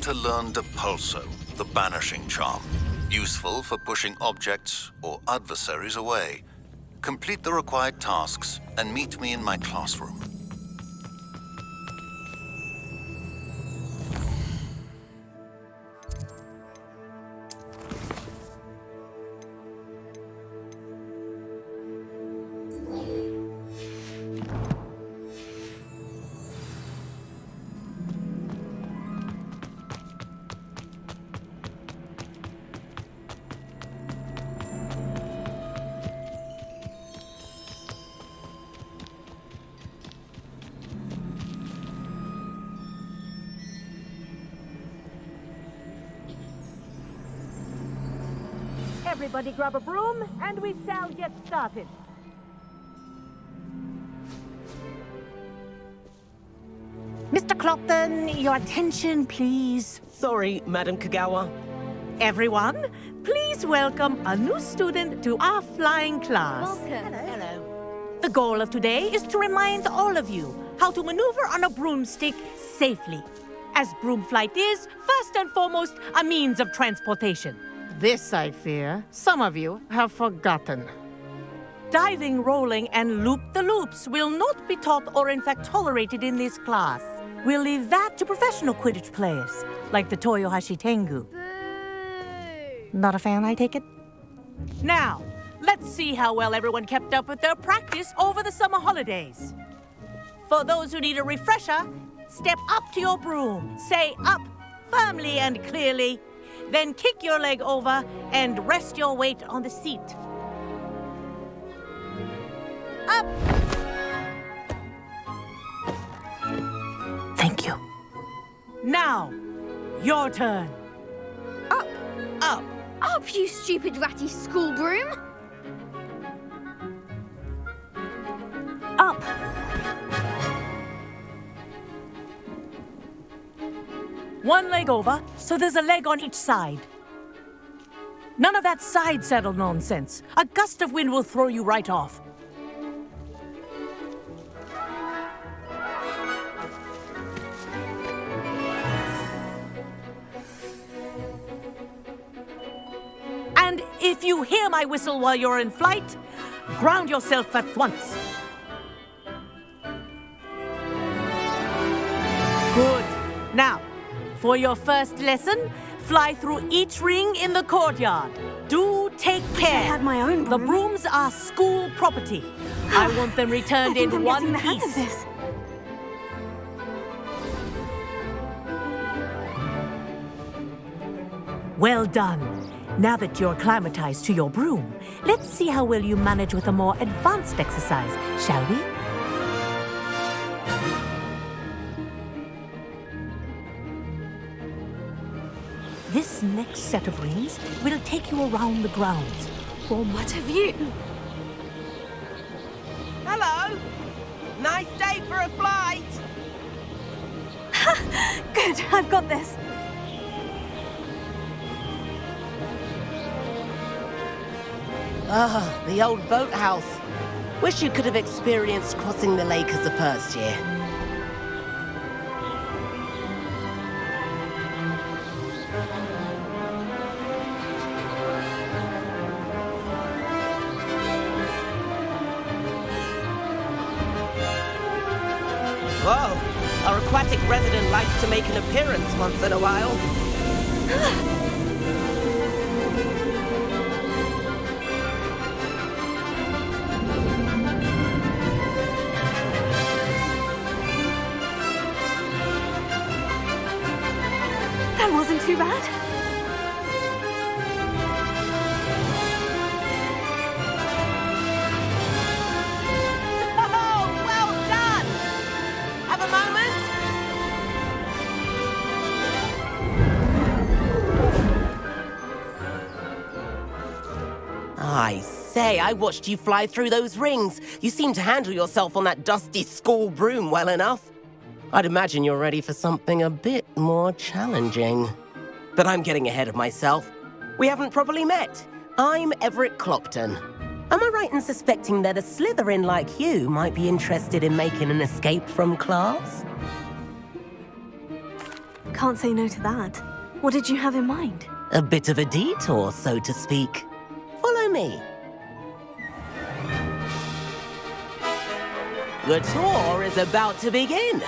to learn Depulso, the banishing charm. Useful for pushing objects or adversaries away. Complete the required tasks and meet me in my classroom. Everybody grab a broom, and we shall get started. Mr. Clopton, your attention, please. Sorry, Madam Kagawa. Everyone, please welcome a new student to our flying class. Welcome. Hello. The goal of today is to remind all of you how to maneuver on a broomstick safely, as broom flight is, first and foremost, a means of transportation. This, I fear, some of you have forgotten. Diving, rolling, and loop-the-loops will not be taught or in fact tolerated in this class. We'll leave that to professional Quidditch players, like the Toyohashi Tengu. Boo! Not a fan, I take it? Now, let's see how well everyone kept up with their practice over the summer holidays. For those who need a refresher, step up to your broom, say up firmly and clearly, then kick your leg over and rest your weight on the seat. Up! Thank you. Now, your turn. Up! Up! Up, you stupid ratty school broom! Up! One leg over, so there's a leg on each side. None of that side saddle nonsense. A gust of wind will throw you right off. And if you hear my whistle while you're in flight, ground yourself at once. Good. Now, for your first lesson, fly through each ring in the courtyard. Do take care. I had my own The broom. brooms are school property. I want them returned in one the hang of piece. this. Well done. Now that you're acclimatized to your broom, let's see how well you manage with a more advanced exercise, shall we? This next set of rings will take you around the grounds. What have you? Hello! Nice day for a flight! Good, I've got this. Ah, the old boathouse. Wish you could have experienced crossing the lake as a first year. Whoa, our aquatic resident likes to make an appearance once in a while. That wasn't too bad. Oh, well done! Have a moment? I say, I watched you fly through those rings. You seem to handle yourself on that dusty school broom well enough. I'd imagine you're ready for something a bit more challenging. But I'm getting ahead of myself. We haven't properly met. I'm Everett Clopton. Am I right in suspecting that a Slytherin like you might be interested in making an escape from class? Can't say no to that. What did you have in mind? A bit of a detour, so to speak. Follow me. The tour is about to begin.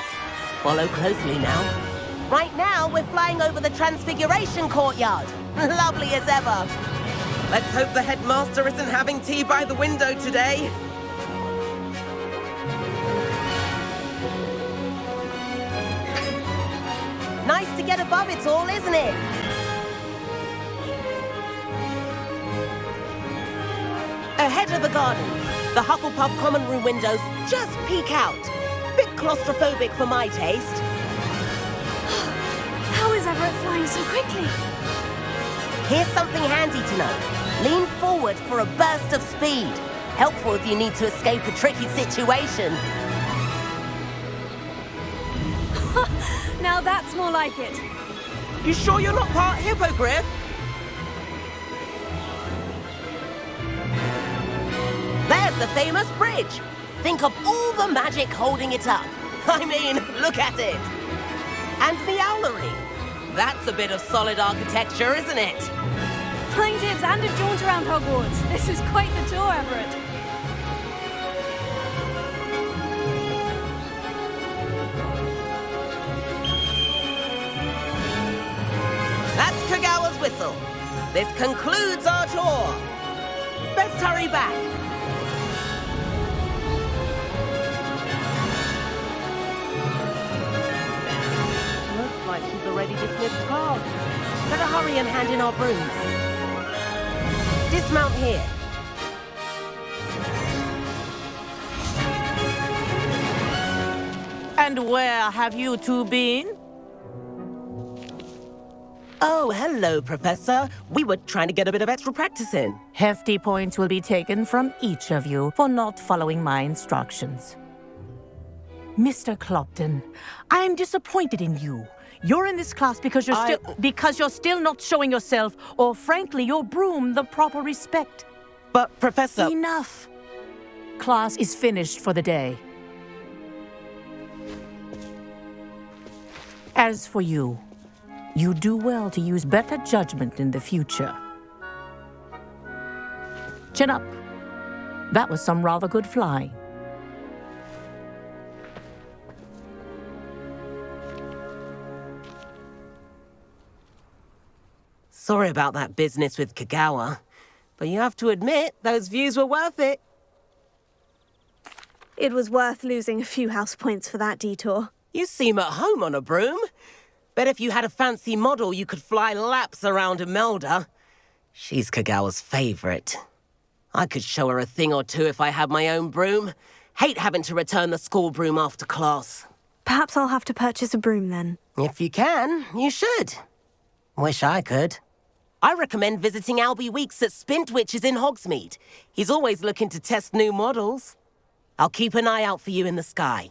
Follow closely now. Right now, we're flying over the Transfiguration Courtyard. Lovely as ever. Let's hope the headmaster isn't having tea by the window today. Nice to get above it all, isn't it? Ahead of the gardens, the Hufflepuff common room windows just peek out. Bit claustrophobic for my taste. How is Everett flying so quickly? Here's something handy to know. Lean forward for a burst of speed. Helpful if you need to escape a tricky situation. Now that's more like it. You sure you're not part hippogriff? There's the famous bridge. Think of all the magic holding it up. I mean, look at it. And the owlery. That's a bit of solid architecture, isn't it? Flying tips and a jaunt around Hogwarts. This is quite the tour, Everett. That's Kagawa's whistle. This concludes our tour. Best hurry back. Looks like she's already dismissed class. Better hurry and hand in our brooms. Dismount here. And where have you two been? Oh, hello, Professor. We were trying to get a bit of extra practice in. Hefty points will be taken from each of you for not following my instructions. Mr. Clopton, I'm disappointed in you. You're in this class because you're still not showing yourself, or frankly, your broom the proper respect. But, Professor... Enough. Class is finished for the day. As for you, you do well to use better judgment in the future. Chin up. That was some rather good flying. Sorry about that business with Kagawa, but you have to admit, those views were worth it. It was worth losing a few house points for that detour. You seem at home on a broom. Bet if you had a fancy model, you could fly laps around Imelda. She's Kagawa's favorite. I could show her a thing or two if I had my own broom. Hate having to return the school broom after class. Perhaps I'll have to purchase a broom then. If you can, you should. Wish I could. I recommend visiting Albie Weeks at Spintwitches in Hogsmeade. He's always looking to test new models. I'll keep an eye out for you in the sky.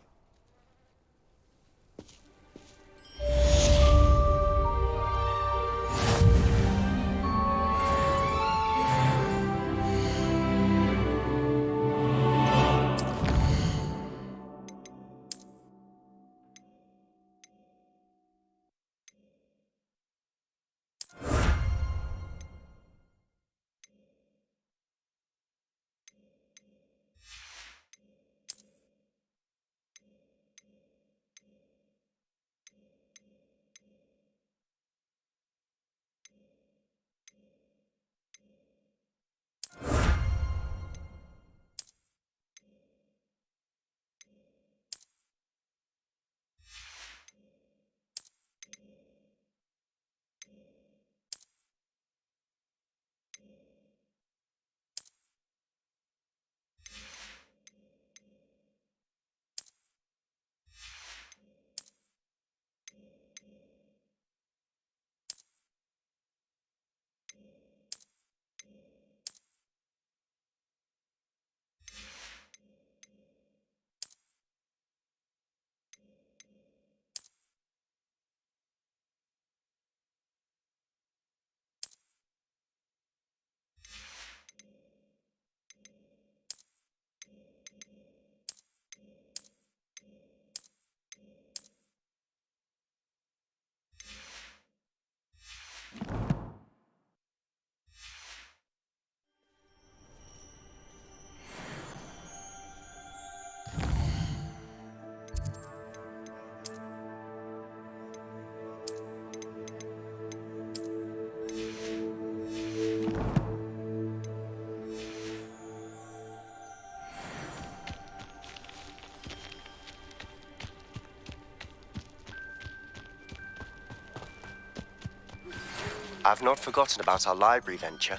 I've not forgotten about our library venture.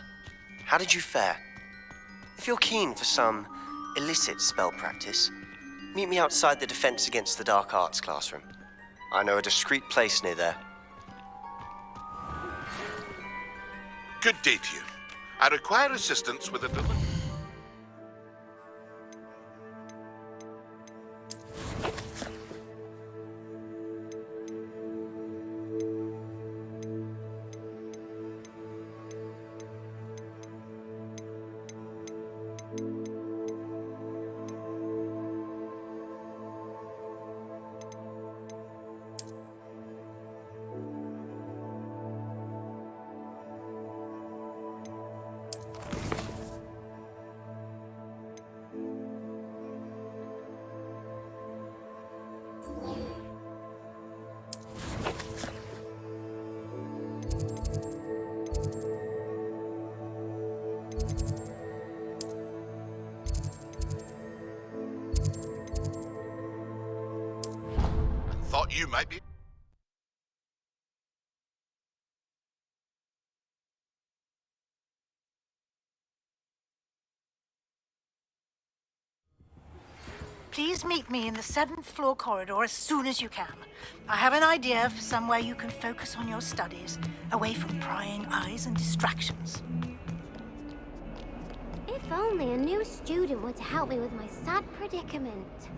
How did you fare? If you're keen for some illicit spell practice, meet me outside the Defense Against the Dark Arts classroom. I know a discreet place near there. Good day to you. I require assistance with a delivery. Thought you might be. Please meet me in the 7th floor corridor as soon as you can. I have an idea for somewhere you can focus on your studies, away from prying eyes and distractions. If only a new student were to help me with my sad predicament.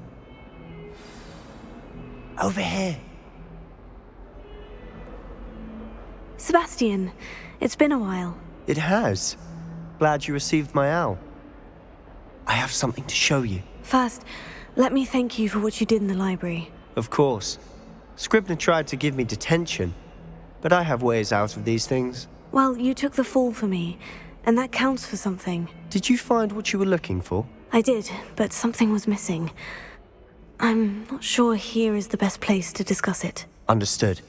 Over here. Sebastian, it's been a while. It has. Glad you received my owl. I have something to show you. First, let me thank you for what you did in the library. Of course. Scribner tried to give me detention, but I have ways out of these things. Well, you took the fall for me, and that counts for something. Did you find what you were looking for? I did, but something was missing. I'm not sure here is the best place to discuss it. Understood.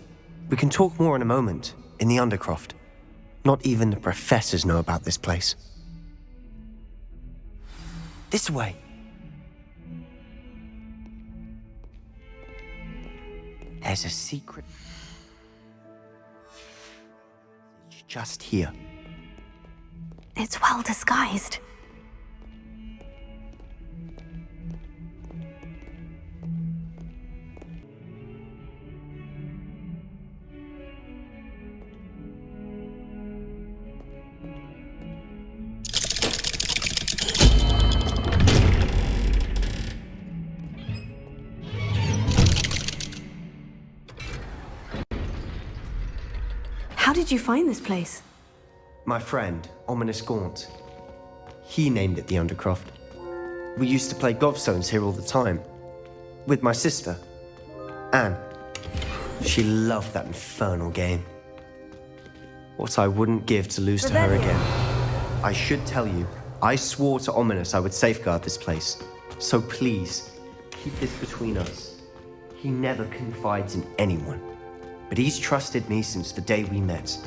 We can talk more in a moment, in the Undercroft. Not even the professors know about this place. This way. There's a secret. It's just here. It's well disguised. How did you find this place? My friend, Ominous Gaunt. He named it the Undercroft. We used to play gobstones here all the time. With my sister, Anne. She loved that infernal game. What I wouldn't give to lose to her again. I should tell you, I swore to Ominous I would safeguard this place. So please, keep this between us. He never confides in anyone. But he's trusted me since the day we met.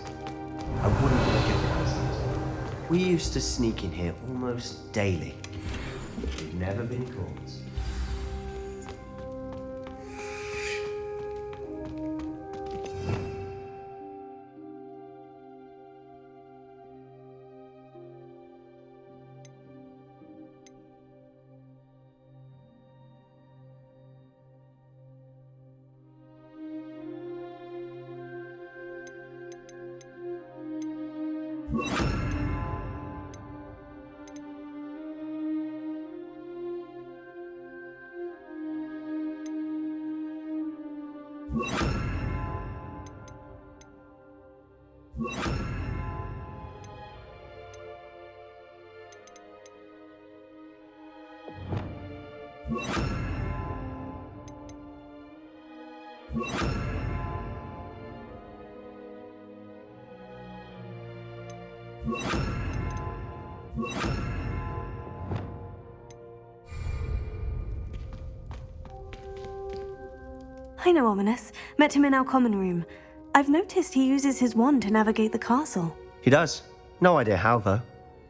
I wouldn't want to jeopardize it. We used to sneak in here almost daily. We've never been caught. I know Ominous. Met him in our common room. I've noticed he uses his wand to navigate the castle. He does. No idea how, though.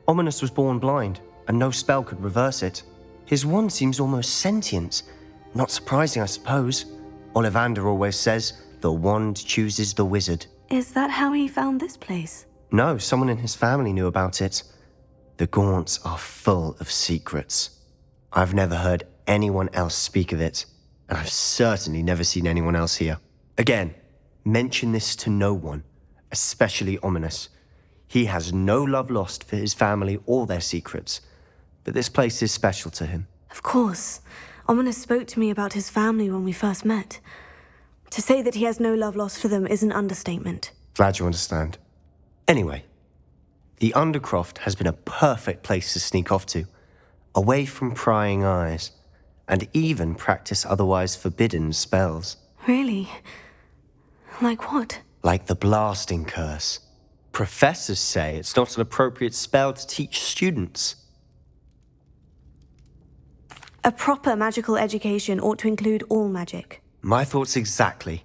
Ominous was born blind, and no spell could reverse it. His wand seems almost sentient. Not surprising, I suppose. Ollivander always says, the wand chooses the wizard. Is that how he found this place? No, someone in his family knew about it. The Gaunts are full of secrets. I've never heard anyone else speak of it, and I've certainly never seen anyone else here. Again, mention this to no one, especially Ominous. He has no love lost for his family or their secrets, but this place is special to him. Of course. Ominous spoke to me about his family when we first met. To say that he has no love lost for them is an understatement. Glad you understand. Anyway, the Undercroft has been a perfect place to sneak off to, away from prying eyes, and even practice otherwise forbidden spells. Really? Like what? Like the blasting curse. Professors say it's not an appropriate spell to teach students. A proper magical education ought to include all magic. My thoughts exactly.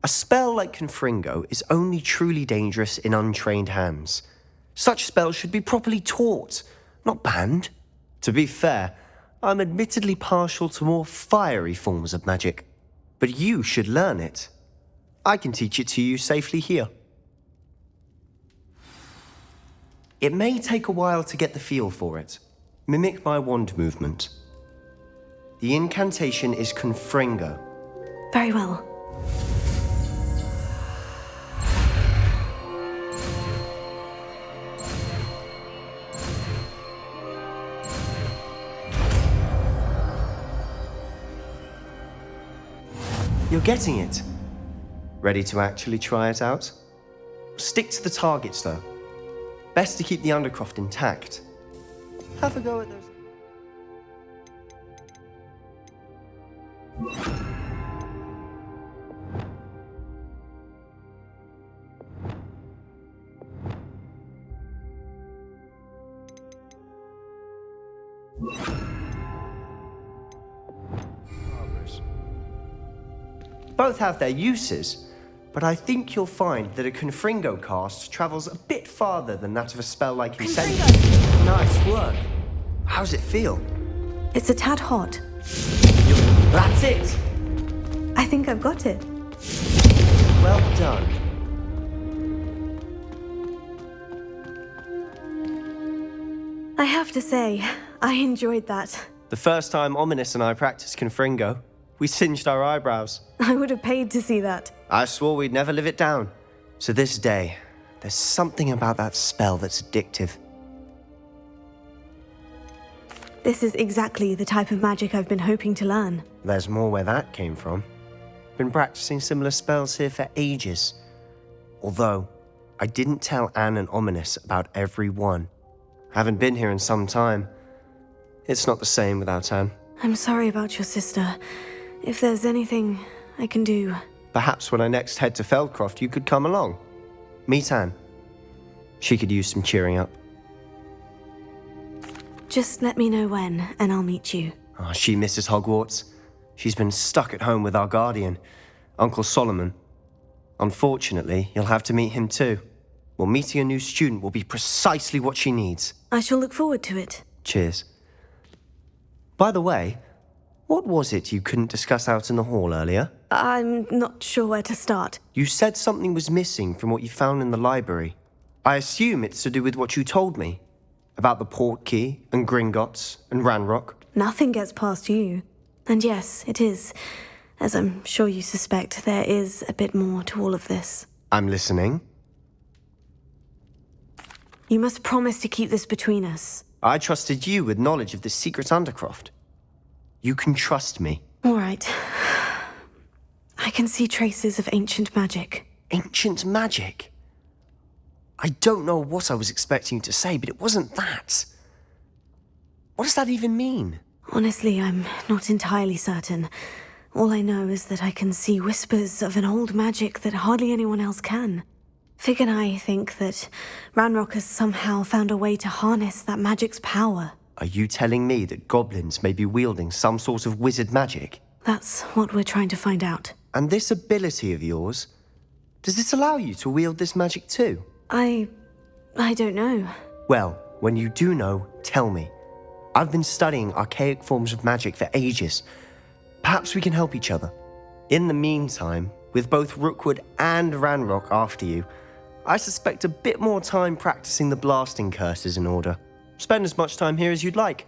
A spell like Confringo is only truly dangerous in untrained hands. Such spells should be properly taught, not banned. To be fair, I'm admittedly partial to more fiery forms of magic. But you should learn it. I can teach it to you safely here. It may take a while to get the feel for it. Mimic my wand movement. The incantation is Confringo. Very well. You're getting it. Ready to actually try it out? Stick to the targets, though. Best to keep the Undercroft intact. Have a go at those. Both have their uses, but I think you'll find that a Confringo cast travels a bit farther than that of a spell like Incendiary. Nice work. How's it feel? It's a tad hot. That's it! I think I've got it. Well done. I have to say, I enjoyed that. The first time Ominous and I practiced Confringo, we singed our eyebrows. I would have paid to see that. I swore we'd never live it down. To this day, there's something about that spell that's addictive. This is exactly the type of magic I've been hoping to learn. There's more where that came from. Been practicing similar spells here for ages. Although, I didn't tell Anne and Ominous about every one. Haven't been here in some time. It's not the same without Anne. I'm sorry about your sister. If there's anything I can do... Perhaps when I next head to Feldcroft, you could come along. Meet Anne. She could use some cheering up. Just let me know when, and I'll meet you. Oh, she misses Hogwarts. She's been stuck at home with our guardian, Uncle Solomon. Unfortunately, you'll have to meet him too. Well, meeting a new student will be precisely what she needs. I shall look forward to it. Cheers. By the way, what was it you couldn't discuss out in the hall earlier? I'm not sure where to start. You said something was missing from what you found in the library. I assume it's to do with what you told me. About the Portkey, and Gringotts, and Ranrock. Nothing gets past you. And yes, it is. As I'm sure you suspect, there is a bit more to all of this. I'm listening. You must promise to keep this between us. I trusted you with knowledge of the secret Undercroft. You can trust me. All right. I can see traces of ancient magic. Ancient magic? I don't know what I was expecting you to say, but it wasn't that. What does that even mean? Honestly, I'm not entirely certain. All I know is that I can see whispers of an old magic that hardly anyone else can. Fig and I think that Ranrock has somehow found a way to harness that magic's power. Are you telling me that goblins may be wielding some sort of wizard magic? That's what we're trying to find out. And this ability of yours, does it allow you to wield this magic too? I don't know. Well, when you do know, tell me. I've been studying archaic forms of magic for ages. Perhaps we can help each other. In the meantime, with both Rookwood and Ranrock after you, I suspect a bit more time practicing the blasting curses in order. Spend as much time here as you'd like.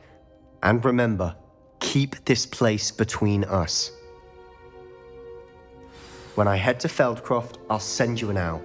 And remember, keep this place between us. When I head to Feldcroft, I'll send you an owl.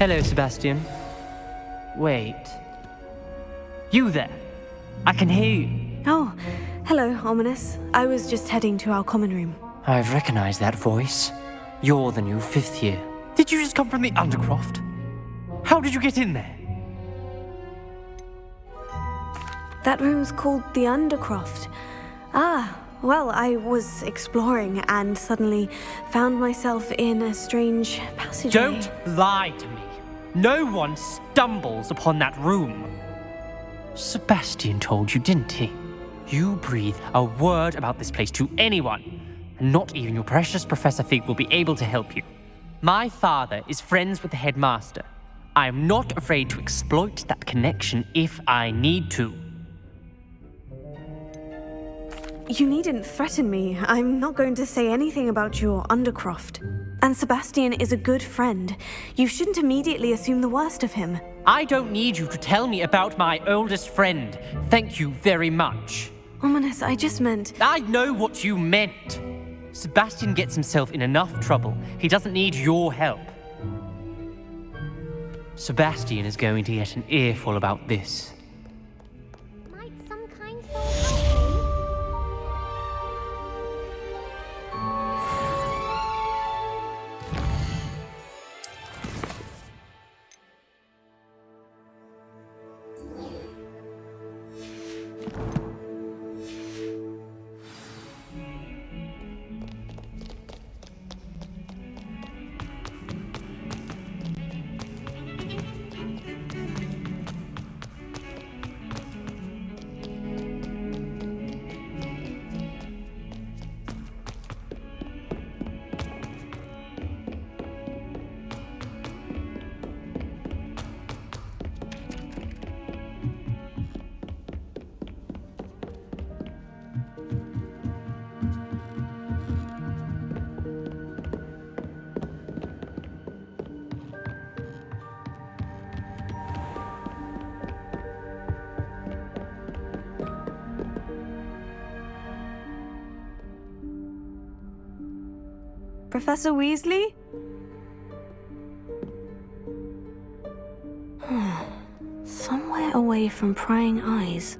Hello, Sebastian. Wait. You there? I can hear you. Oh, hello, Ominous. I was just heading to our common room. I've recognized that voice. You're the new 5th year. Did you just come from the Undercroft? How did you get in there? That room's called the Undercroft. Ah, well, I was exploring and suddenly found myself in a strange passageway. Don't lie to me. No one stumbles upon that room. Sebastian told you, didn't he? You breathe a word about this place to anyone, and not even your precious Professor Fig will be able to help you. My father is friends with the headmaster. I am not afraid to exploit that connection if I need to. You needn't threaten me. I'm not going to say anything about your Undercroft. And Sebastian is a good friend. You shouldn't immediately assume the worst of him. I don't need you to tell me about my oldest friend. Thank you very much. Ominous, I just meant... I know what you meant. Sebastian gets himself in enough trouble. He doesn't need your help. Sebastian is going to get an earful about this. Might some kind soul help me? Professor Weasley? Somewhere away from prying eyes.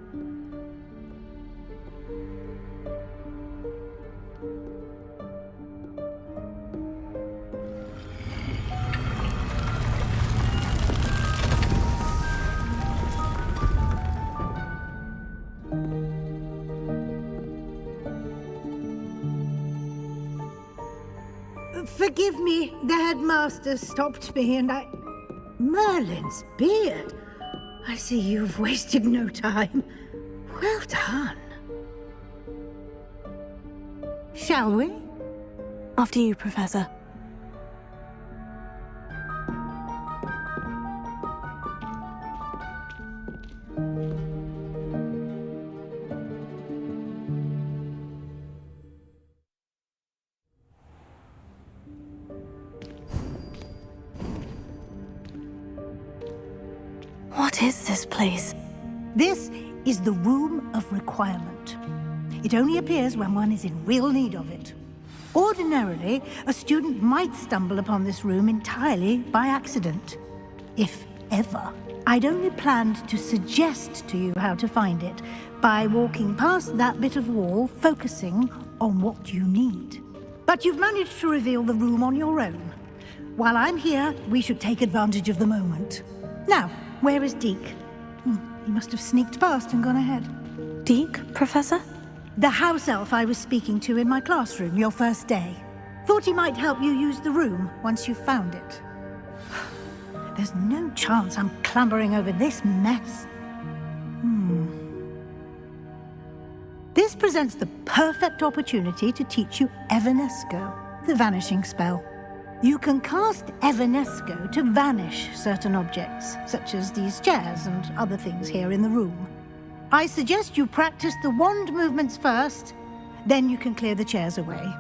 Forgive me, the headmaster stopped me and I... Merlin's beard. I see you've wasted no time. Well done. Shall we? After you, Professor. What is this place? This is the Room of Requirement. It only appears when one is in real need of it. Ordinarily, a student might stumble upon this room entirely by accident. If ever. I'd only planned to suggest to you how to find it by walking past that bit of wall, focusing on what you need. But you've managed to reveal the room on your own. While I'm here, we should take advantage of the moment. Now, where is Deke? He must have sneaked past and gone ahead. Deke, Professor? The house elf I was speaking to in my classroom your first day. Thought he might help you use the room once you've found it. There's no chance I'm clambering over this mess. This presents the perfect opportunity to teach you Evanesco, the vanishing spell. You can cast Evanesco to vanish certain objects, such as these chairs and other things here in the room. I suggest you practice the wand movements first, then you can clear the chairs away.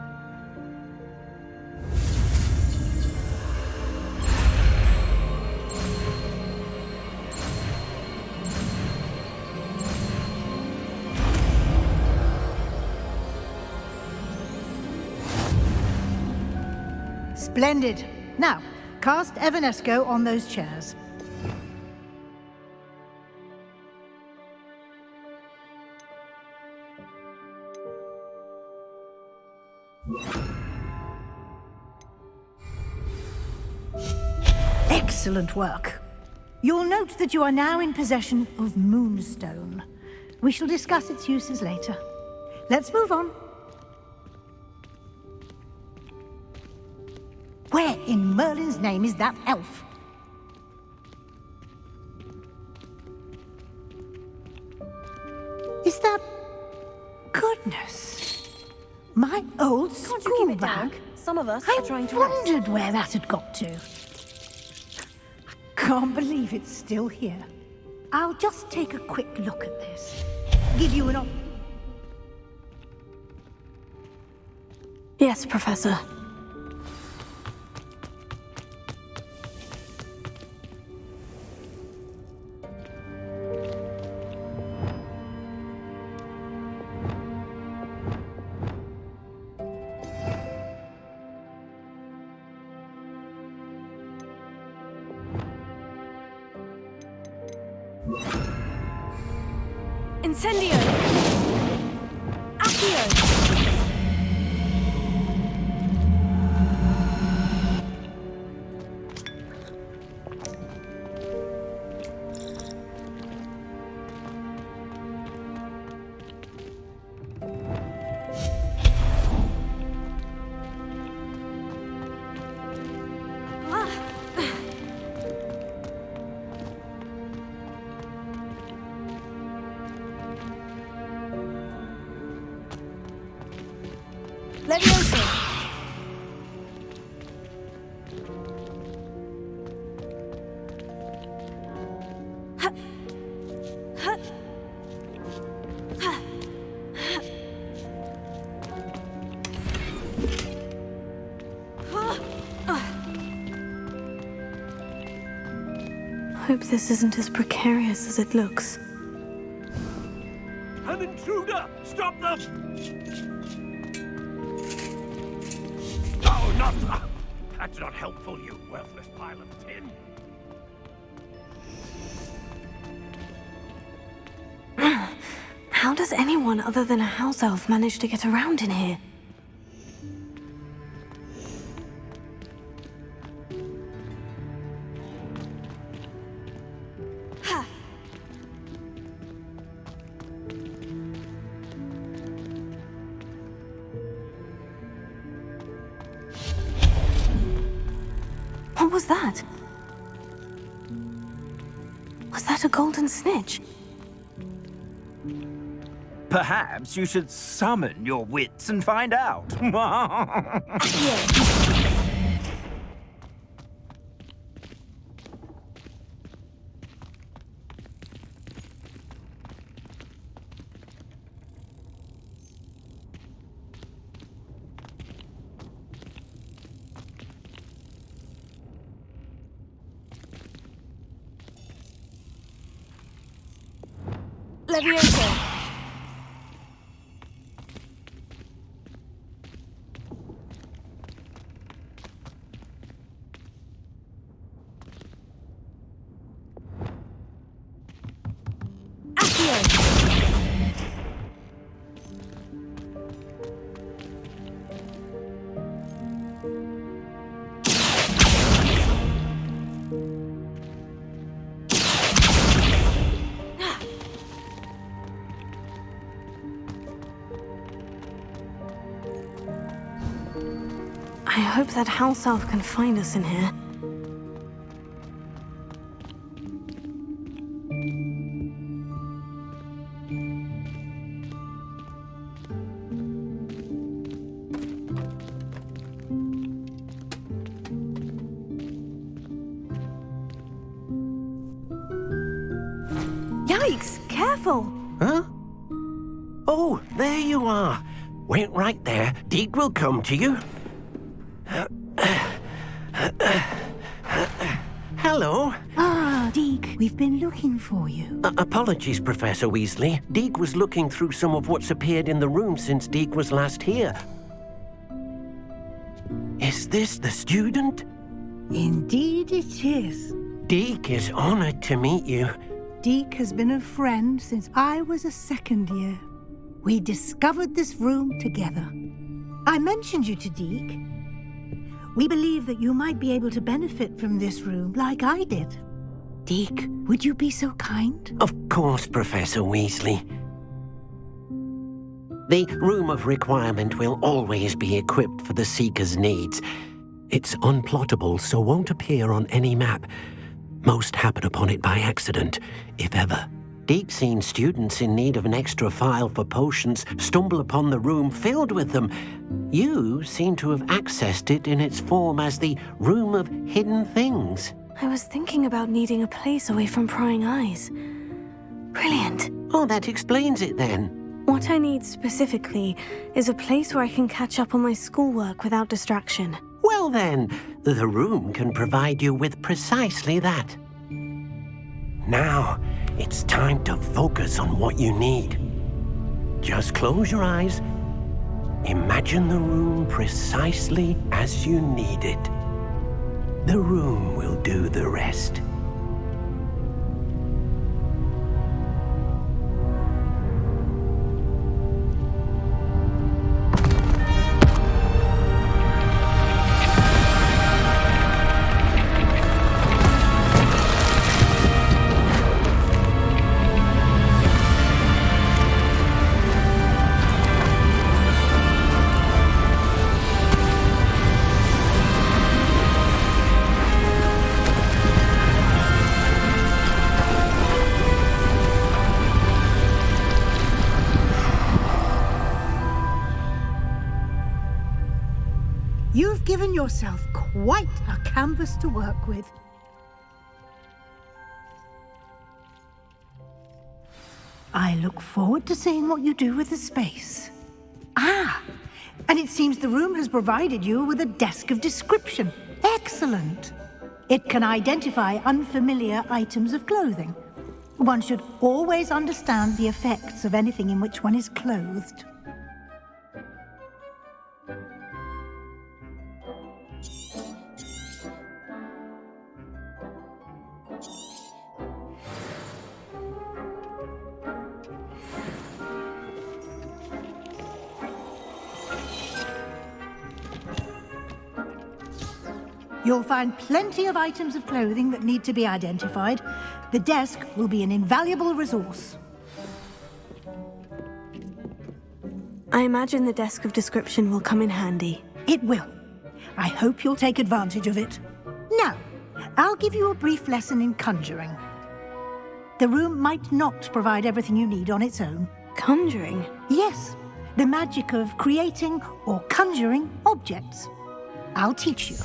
Splendid. Now, cast Evanesco on those chairs. Excellent work. You'll note that you are now in possession of Moonstone. We shall discuss its uses later. Let's move on. Where in Merlin's name is that elf? Is that... Goodness. My old school bag? Some of us are trying to I wondered where that had got to. I can't believe it's still here. I'll just take a quick look at this. Give you an Yes, Professor. Incendio! Accio! Hope this isn't as precarious as it looks. An intruder! Stop them! Oh, not... That's not helpful, you worthless pile of tin. How does anyone other than a house elf manage to get around in here? What was that? Was that a golden snitch? Perhaps you should summon your wits and find out. Levioso. I hope that house elf can find us in here. Yikes! Careful! Huh? Oh, there you are. Wait right there. Deke will come to you. Hello. Ah, Deke, we've been looking for you. Apologies, Professor Weasley. Deke was looking through some of what's appeared in the room since Deke was last here. Is this the student? Indeed it is. Deke is honored to meet you. Deke has been a friend since I was a second year. We discovered this room together. I mentioned you to Deke. We believe that you might be able to benefit from this room like I did. Deke, would you be so kind? Of course, Professor Weasley. The Room of Requirement will always be equipped for the Seeker's needs. It's unplottable, so won't appear on any map. Most happen upon it by accident, if ever. Deke's seen students in need of an extra file for potions stumble upon the room filled with them. You seem to have accessed it in its form as the Room of Hidden Things. I was thinking about needing a place away from prying eyes. Brilliant. Oh, that explains it then. What I need specifically is a place where I can catch up on my schoolwork without distraction. Well then, the room can provide you with precisely that. Now, it's time to focus on what you need. Just close your eyes. Imagine the room precisely as you need it. The room will do the rest. You've given yourself quite a canvas to work with. I look forward to seeing what you do with the space. Ah, and it seems the room has provided you with a desk of description. Excellent. It can identify unfamiliar items of clothing. One should always understand the effects of anything in which one is clothed. You'll find plenty of items of clothing that need to be identified. The desk will be an invaluable resource. I imagine the desk of description will come in handy. It will. I hope you'll take advantage of it. Now, I'll give you a brief lesson in conjuring. The room might not provide everything you need on its own. Conjuring? Yes, the magic of creating or conjuring objects. I'll teach you.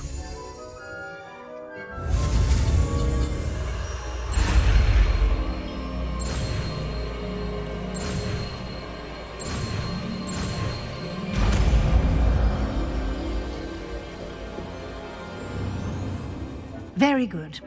Very good.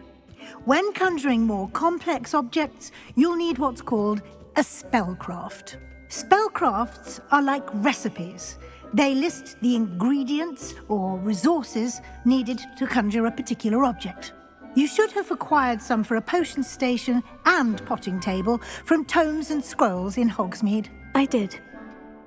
When conjuring more complex objects, you'll need what's called a spellcraft. Spellcrafts are like recipes. They list the ingredients or resources needed to conjure a particular object. You should have acquired some for a potion station and potting table from tomes and scrolls in Hogsmeade. I did.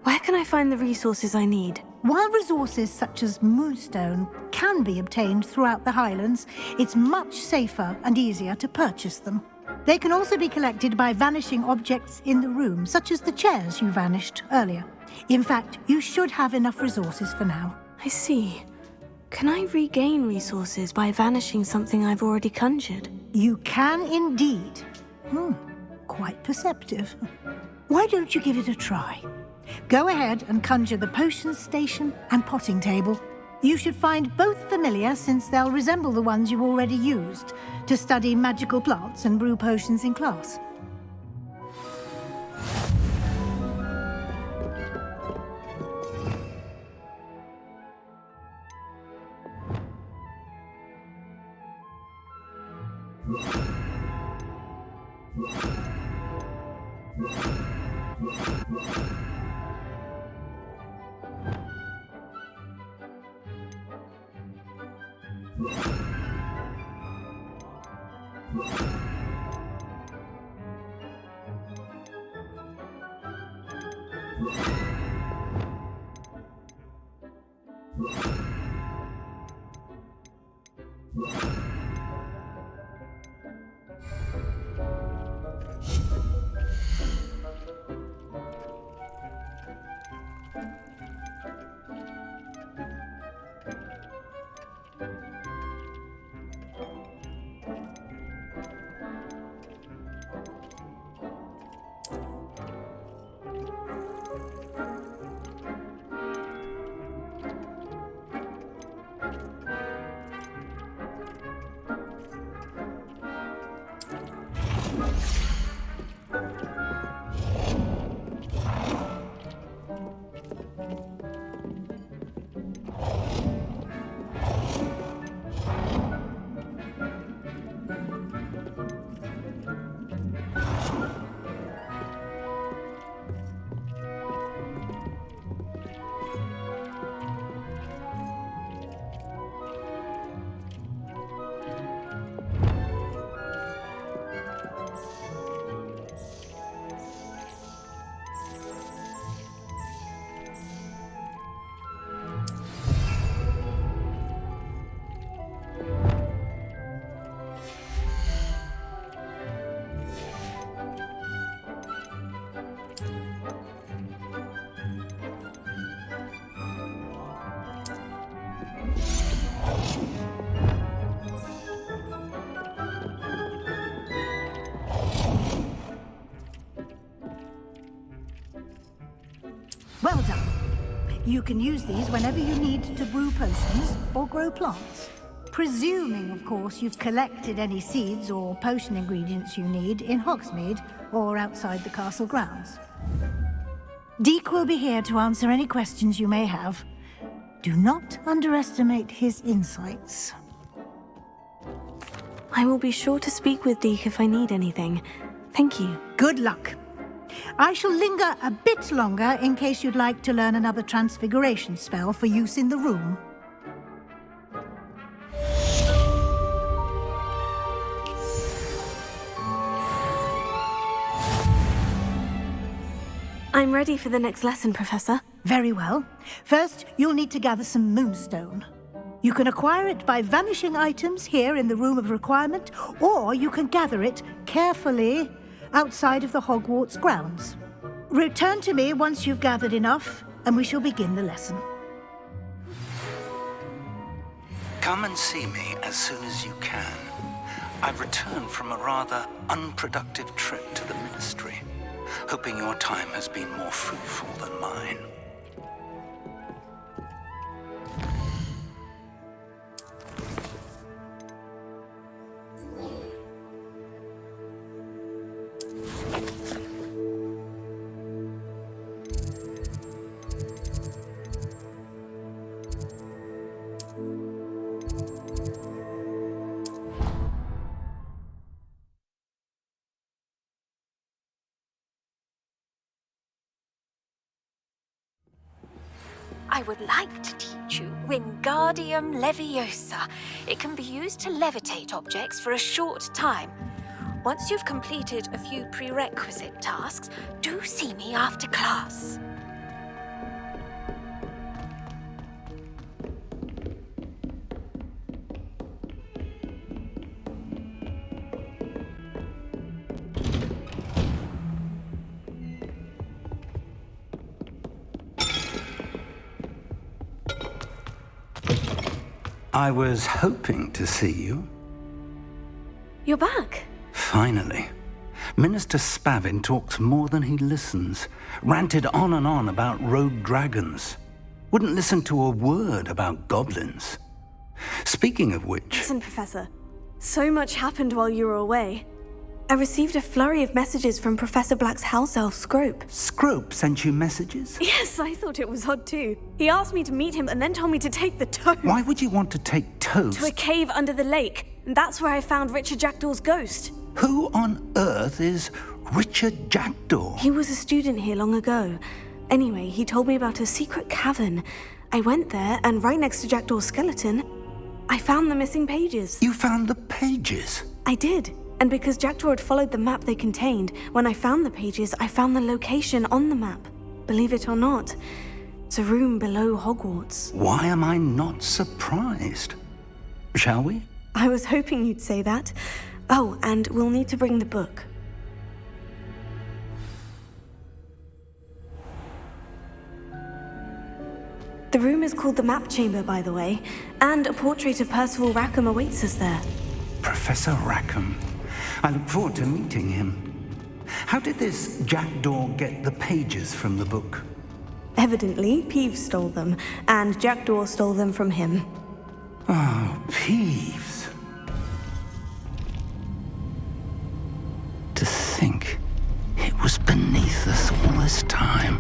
Where can I find the resources I need? While resources such as moonstone can be obtained throughout the Highlands, it's much safer and easier to purchase them. They can also be collected by vanishing objects in the room, such as the chairs you vanished earlier. In fact, you should have enough resources for now. I see. Can I regain resources by vanishing something I've already conjured? You can indeed. Quite perceptive. Why don't you give it a try? Go ahead and conjure the potion station and potting table. You should find both familiar, since they'll resemble the ones you've already used to study magical plants and brew potions in class. Well done. You can use these whenever you need to brew potions or grow plants. Presuming, of course, you've collected any seeds or potion ingredients you need in Hogsmeade or outside the castle grounds. Deek will be here to answer any questions you may have. Do not underestimate his insights. I will be sure to speak with Deek if I need anything. Thank you. Good luck. I shall linger a bit longer in case you'd like to learn another transfiguration spell for use in the room. I'm ready for the next lesson, Professor. Very well. First, you'll need to gather some moonstone. You can acquire it by vanishing items here in the Room of Requirement, or you can gather it carefully outside of the Hogwarts grounds. Return to me once you've gathered enough, and we shall begin the lesson. Come and see me as soon as you can. I've returned from a rather unproductive trip to the Ministry, hoping your time has been more fruitful than mine. I would like to teach you Wingardium Leviosa. It can be used to levitate objects for a short time. Once you've completed a few prerequisite tasks, do see me after class. I was hoping to see you. You're back. Finally. Minister Spavin talks more than he listens. Ranted on and on about rogue dragons. Wouldn't listen to a word about goblins. Speaking of which... Listen, Professor. So much happened while you were away. I received a flurry of messages from Professor Black's house elf, Scrope. Scrope sent you messages? Yes, I thought it was odd too. He asked me to meet him and then told me to take the toad. Why would you want to take toads? To a cave under the lake. And that's where I found Richard Jackdaw's ghost. Who on earth is Richard Jackdaw? He was a student here long ago. Anyway, he told me about a secret cavern. I went there, and right next to Jackdaw's skeleton, I found the missing pages. You found the pages? I did. And because Jackdaw had followed the map they contained, when I found the pages, I found the location on the map. Believe it or not, it's a room below Hogwarts. Why am I not surprised? Shall we? I was hoping you'd say that. Oh, and we'll need to bring the book. The room is called the Map Chamber, by the way, and a portrait of Percival Rackham awaits us there. Professor Rackham. I look forward to meeting him. How did this Jackdaw get the pages from the book? Evidently, Peeves stole them, and Jackdaw stole them from him. Oh, Peeves. To think it was beneath us all this time.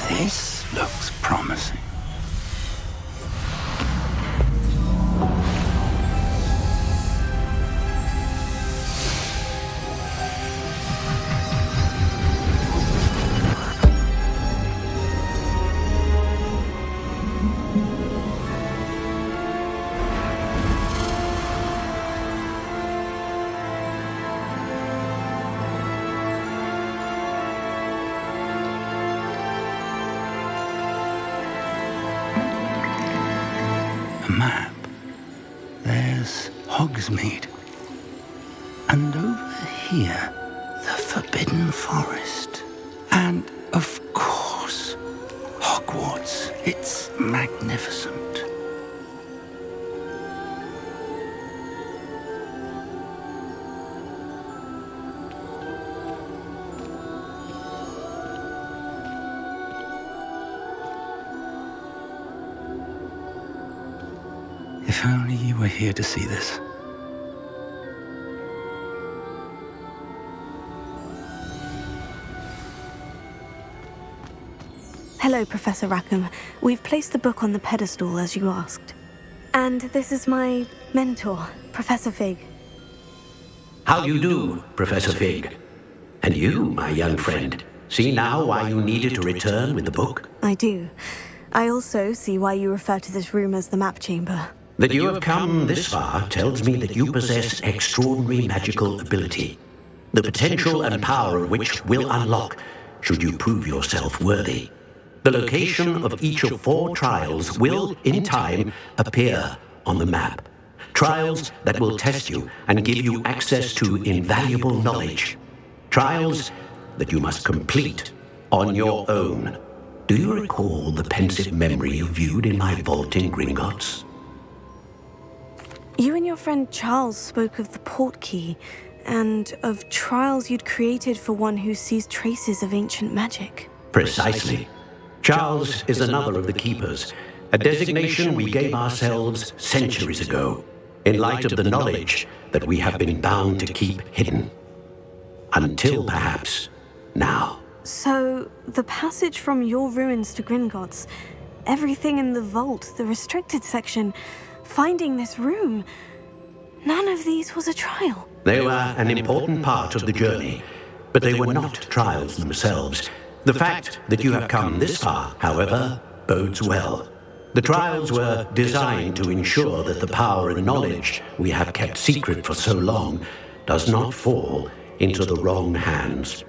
This looks promising. Map. There's Hogsmeade. And over here, the Forbidden Forest. And, of course, Hogwarts. It's magnificent. If only you were here to see this. Hello, Professor Rackham. We've placed the book on the pedestal as you asked. And this is my mentor, Professor Fig. How do you do, Professor Fig? And you, my young friend, see now why you needed to return with the book? I do. I also see why you refer to this room as the Map Chamber. That you have come this far tells me that you possess extraordinary magical ability, the potential and power of which will unlock should you prove yourself worthy. The location of each of 4 trials will, in time, appear on the map. Trials that will test you and give you access to invaluable knowledge. Trials that you must complete on your own. Do you recall the pensive memory you viewed in my vault in Gringotts? You and your friend Charles spoke of the portkey, and of trials you'd created for one who sees traces of ancient magic. Precisely. Charles is another of the Keepers, a designation we gave ourselves centuries ago, in light of the knowledge that we have been bound to keep hidden. Until perhaps now. So, the passage from your ruins to Gringotts, everything in the vault, the restricted section, finding this room, none of these was a trial. They were an important part of the journey, but they were not trials themselves. The fact that you have come this far, however, bodes well. The trials were designed to ensure that the power and knowledge we have kept secret for so long does not fall into the wrong hands.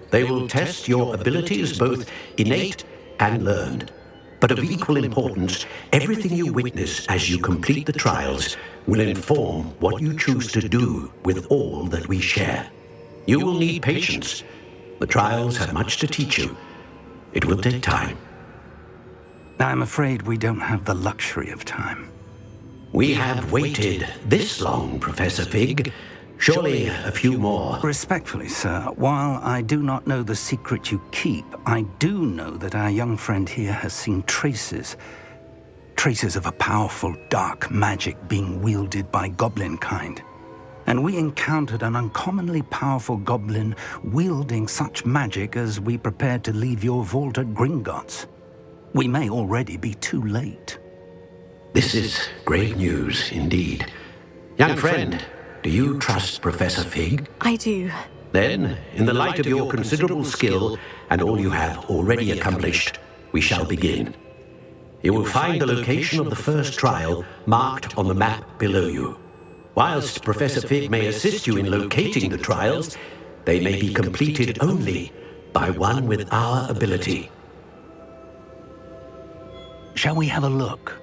They will test your abilities, both innate and learned. But of equal importance, everything you witness as you complete the trials will inform what you choose to do with all that we share. You will need patience. The trials have much to teach you. It will take time. I'm afraid we don't have the luxury of time. We have waited this long, Professor Fig. Surely a few more. Respectfully, sir, while I do not know the secret you keep, I do know that our young friend here has seen traces of a powerful dark magic being wielded by goblin kind. And we encountered an uncommonly powerful goblin wielding such magic as we prepared to leave your vault at Gringotts. We may already be too late. This is great news indeed. Young friend, do you trust Professor Fig? I do. Then, in the light of your considerable skill and all you have already accomplished, we shall begin. You will find the location of the first trial marked on the map below you. Whilst Professor Fig may assist you in locating the trials, they may be completed only by one with our ability. Shall we have a look?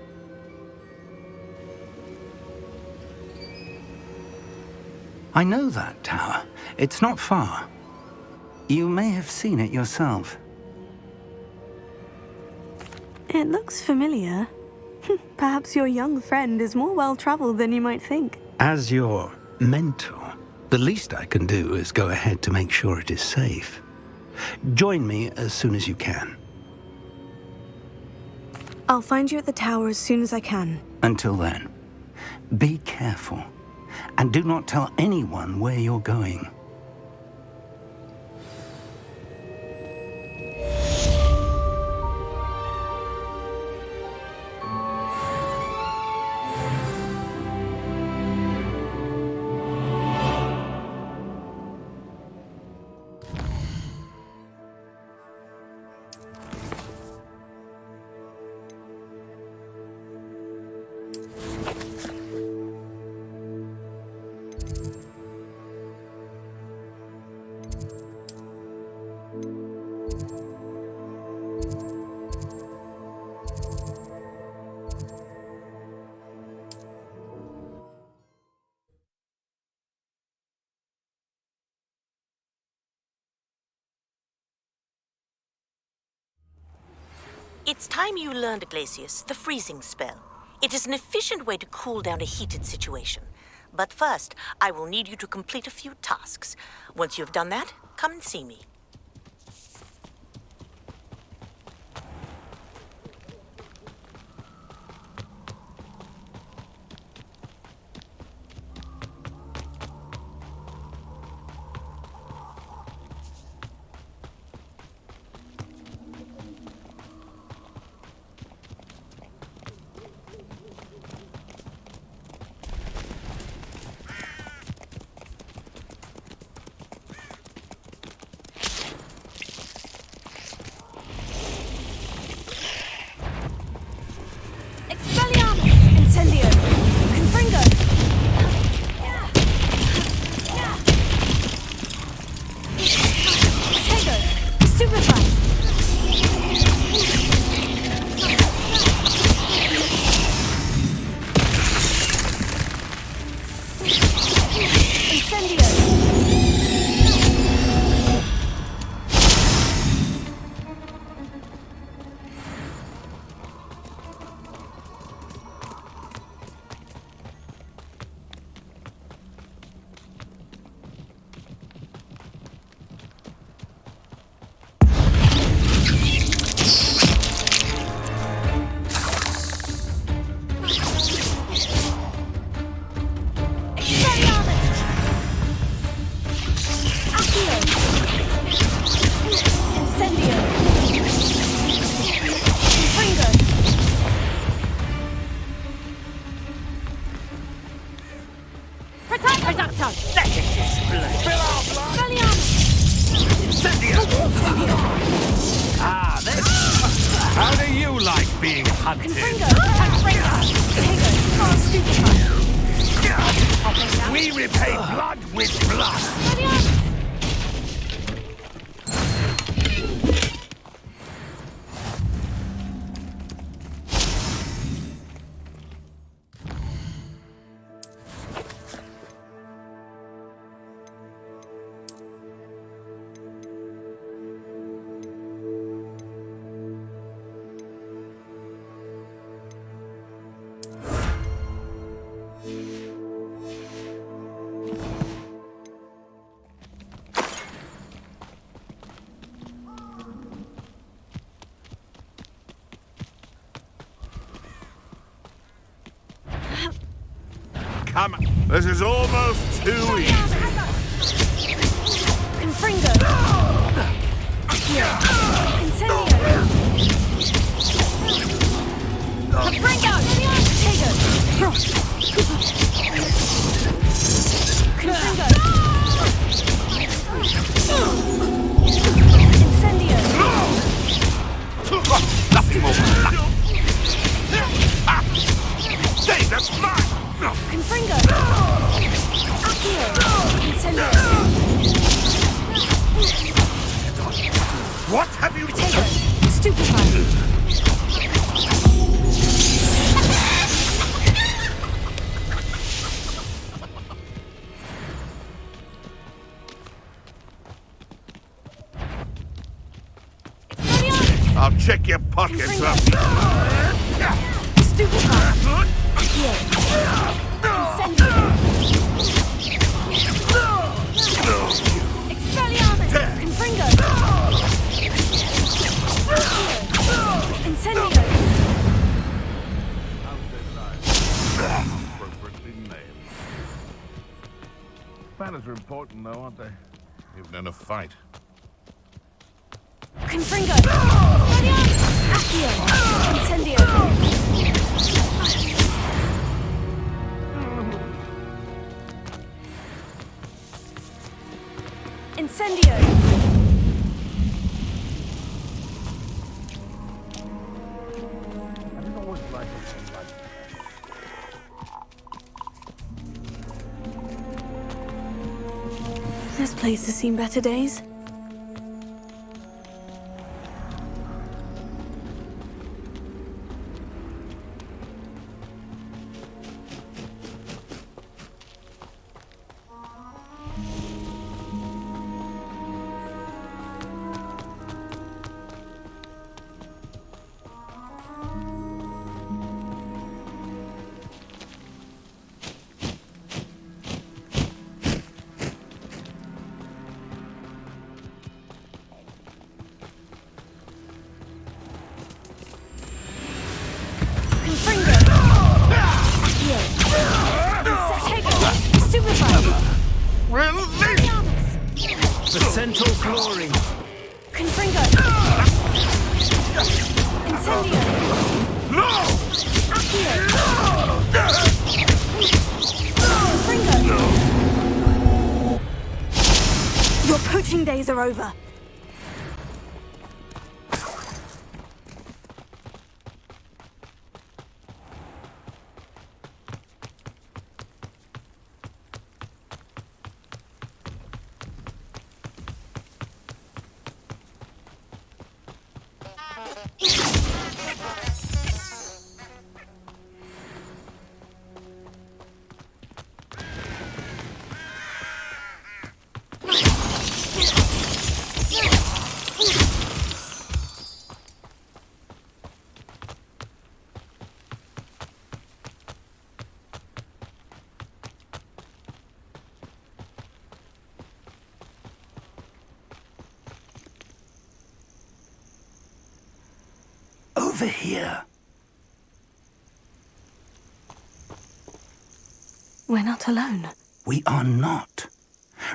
I know that tower. It's not far. You may have seen it yourself. It looks familiar. Perhaps your young friend is more well-traveled than you might think. As your mentor, the least I can do is go ahead to make sure it is safe. Join me as soon as you can. I'll find you at the tower as soon as I can. Until then, be careful, and do not tell anyone where you're going. It's time you learned, Glacius, the freezing spell. It is an efficient way to cool down a heated situation. But first, I will need you to complete a few tasks. Once you have done that, come and see me. like being hunted? We repay blood with blood. Come on. This is almost too easy. Confringo. Accio. Incendio. Confringo. Tego. Confringo. Incendio. Nothing more. Stay, that's mine. Confringo. Accio. Incendio. What have you Tego. Stupefy. I'll check your pockets up. Stupefy. Accio. Incendio. Expelliarmus. Confringo. Incendio. Appropriately named. Banners are important, though, aren't they? Even in a fight. Confringo. Accio. Incendio. Incendio. This place has seen better days. Central flooring. Confringo. Incendio. No! Accio. Confringo. Your poaching days are over. Over here. We're not alone. We are not.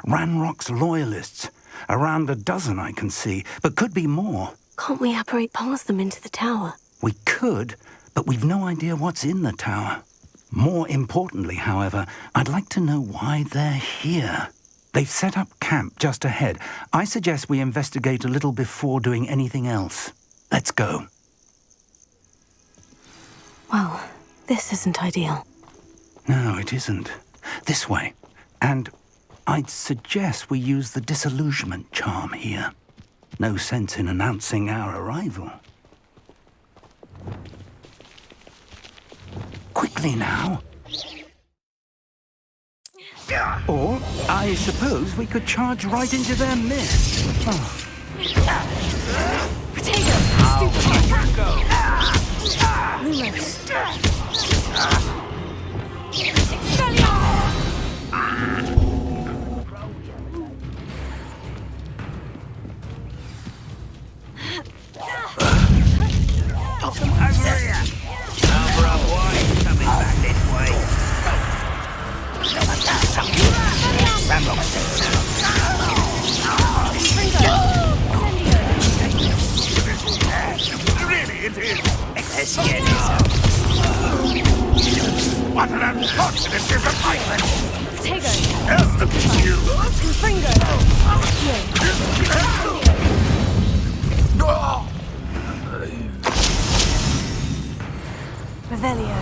Ranrock's loyalists. Around a dozen I can see, but could be more. Can't we apparate past them into the tower? We could, but we've no idea what's in the tower. More importantly, however, I'd like to know why they're here. They've set up camp just ahead. I suggest we investigate a little before doing anything else. Let's go. Well, this isn't ideal. No, it isn't. This way. And I'd suggest we use the disillusionment charm here. No sense in announcing our arrival. Quickly now. Or, I suppose we could charge right into their midst. Oh. Potato! Stupid! Go! Lumos! Really, it is. Let's get this. What an unfortunate disappointment. Potato! Look at you. Confringo! Revelio.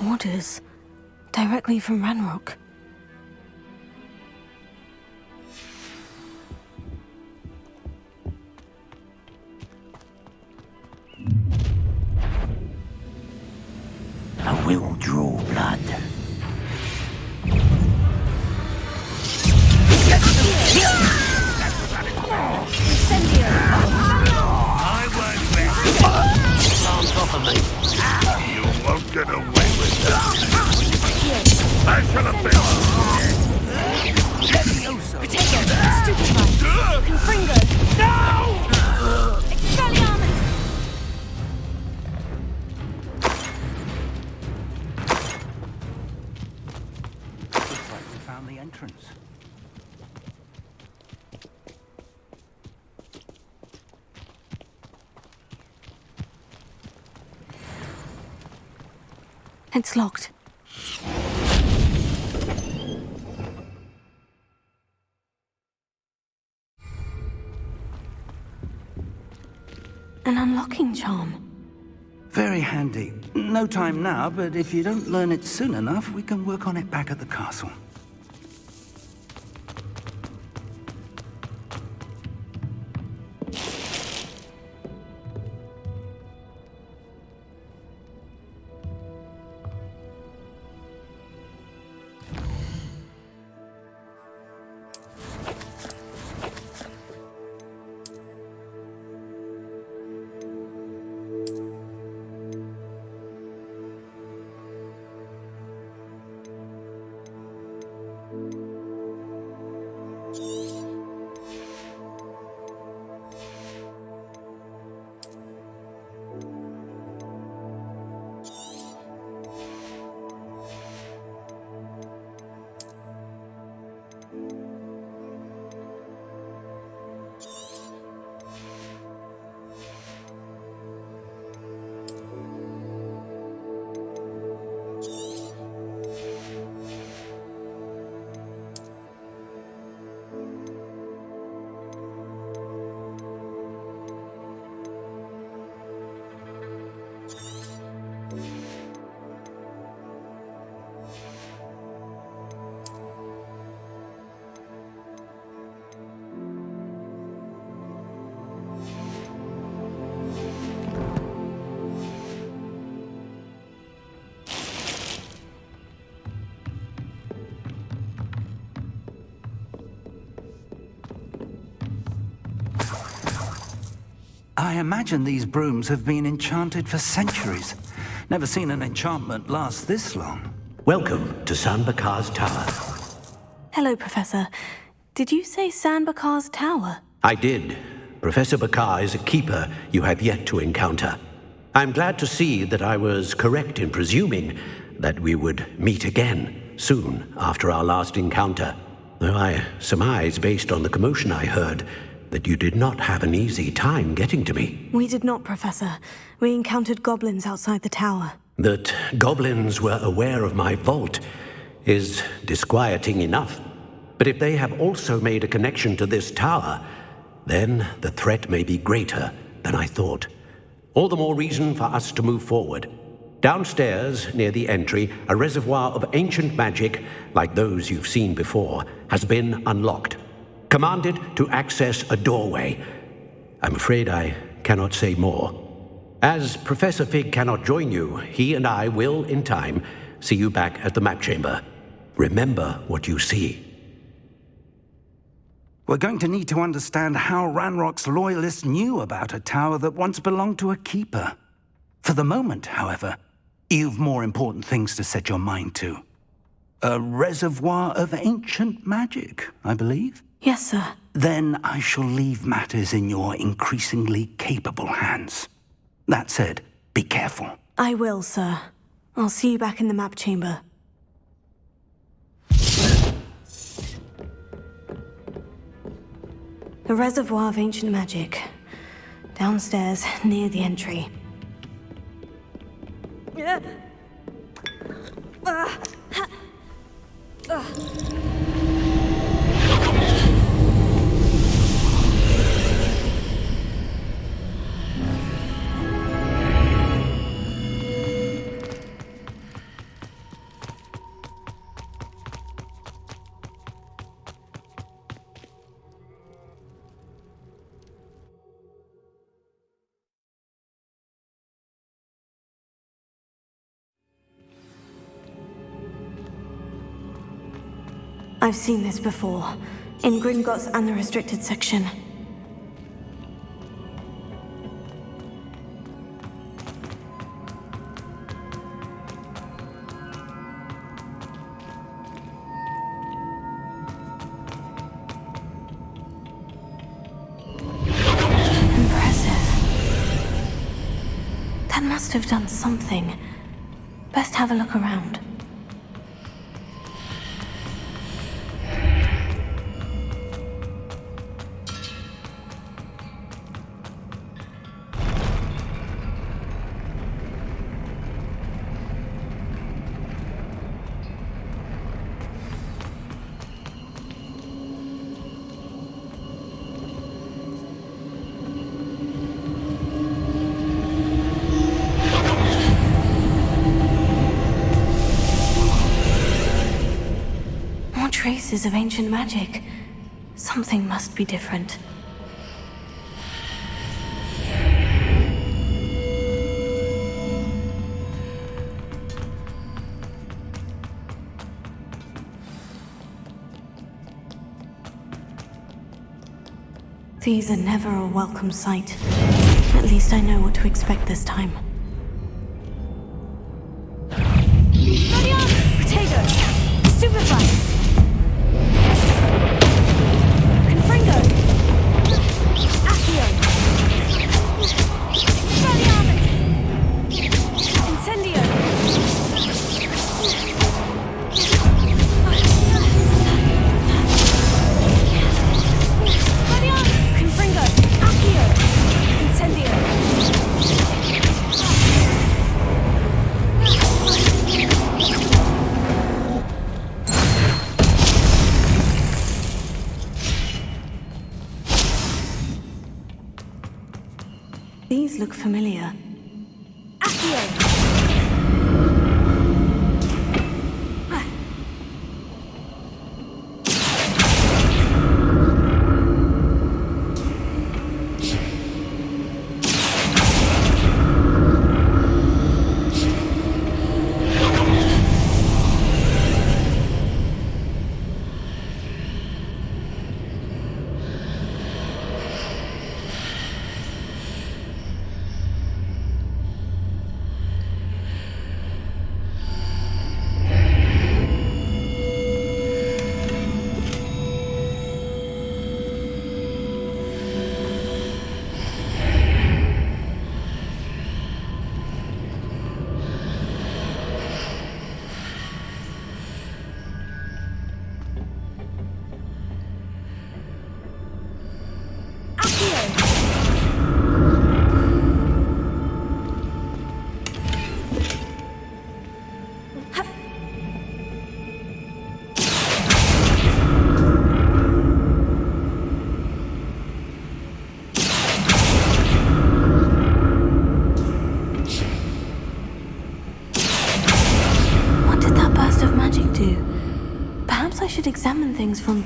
Orders directly from Ranrock. I will draw blood. I won't let On top of me. you won't get away with that. I shall have been. Potato! Stupefy! Confringo! No! Expelliarmus! Looks like we found the entrance. It's locked. An unlocking charm. Very handy. No time now, but if you don't learn it soon enough, we can work on it back at the castle. I imagine these brooms have been enchanted for centuries. Never seen an enchantment last this long. Welcome to San Bakar's Tower. Hello, Professor. Did you say San Bakar's Tower? I did. Professor Bakar is a keeper you have yet to encounter. I'm glad to see that I was correct in presuming that we would meet again soon after our last encounter. Though I surmise, based on the commotion I heard, that you did not have an easy time getting to me. We did not, Professor. We encountered goblins outside the tower. That goblins were aware of my vault is disquieting enough. But if they have also made a connection to this tower, then the threat may be greater than I thought. All the more reason for us to move forward. Downstairs, near the entry, a reservoir of ancient magic, like those you've seen before, has been unlocked. Commanded to access a doorway. I'm afraid I cannot say more. As Professor Fig cannot join you, he and I will, in time, see you back at the map chamber. Remember what you see. We're going to need to understand how Ranrock's loyalists knew about a tower that once belonged to a keeper. For the moment, however, you've more important things to set your mind to. A reservoir of ancient magic, I believe? Yes, sir. Then I shall leave matters in your increasingly capable hands. That said, be careful. I will, sir. I'll see you back in the map chamber. A reservoir of ancient magic. Downstairs, near the entry. I've seen this before, in Gringotts and the restricted section. Impressive. That must have done something. Best have a look around. Traces of ancient magic. Something must be different. These are never a welcome sight. At least I know what to expect this time. Stupefy! These look familiar.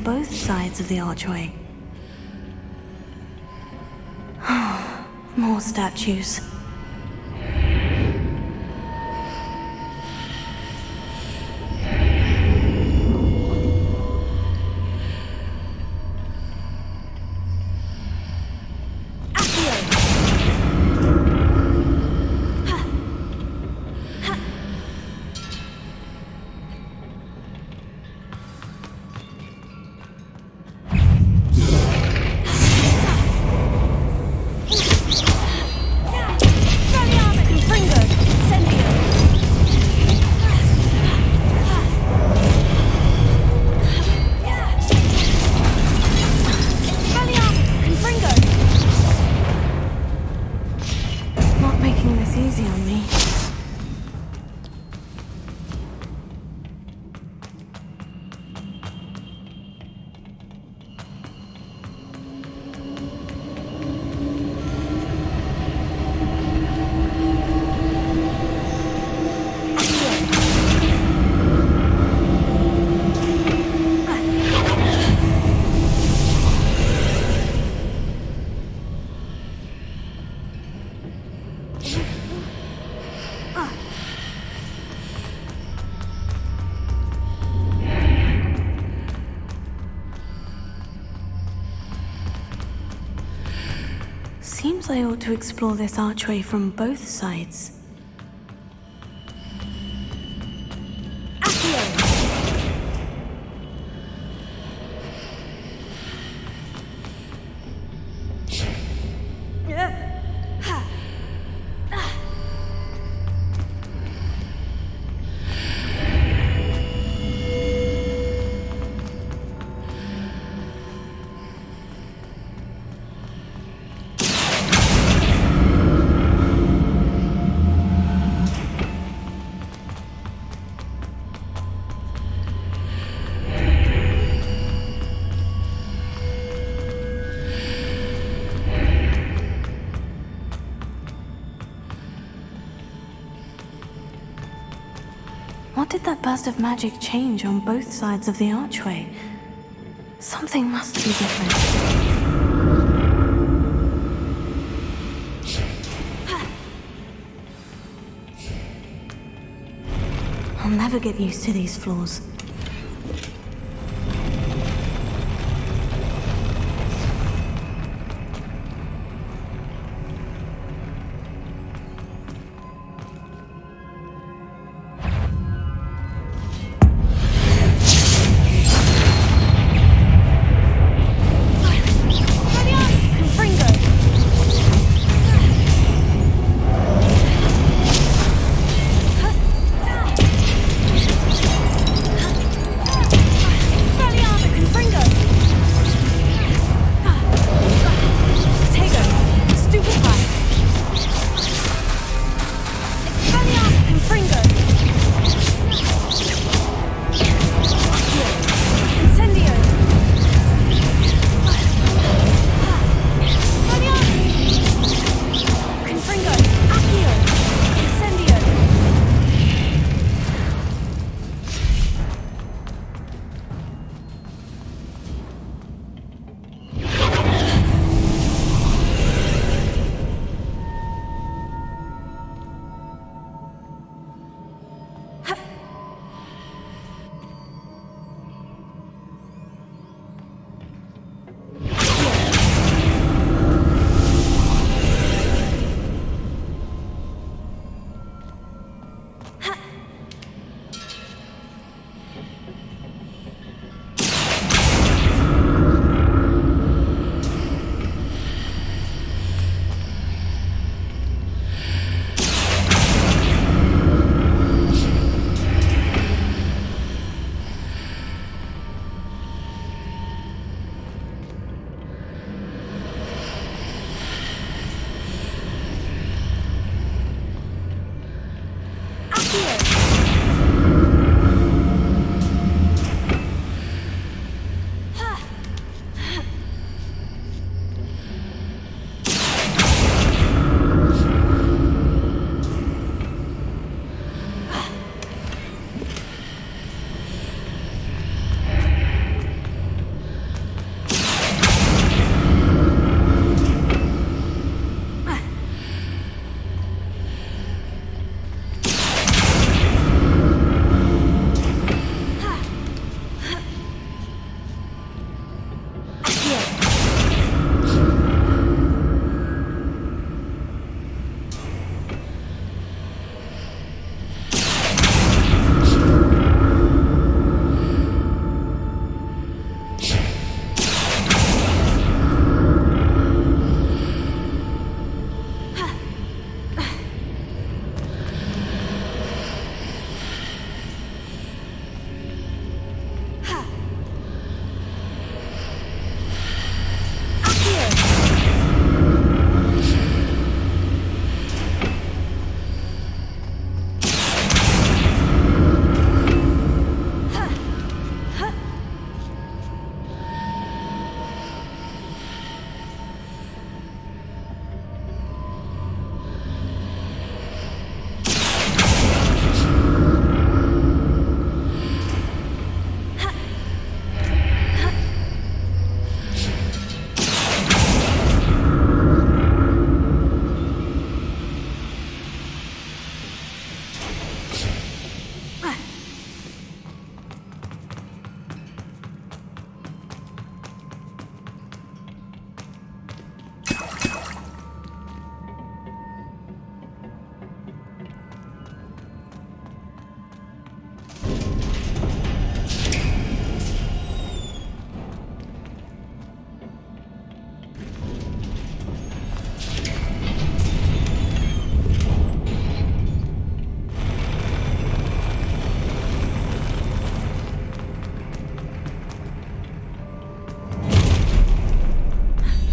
both sides of the archway. More statues. Seems I ought to explore this archway from both sides. What did that burst of magic change on both sides of the archway? Something must be different. I'll never get used to these floors.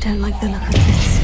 don't like the look of this.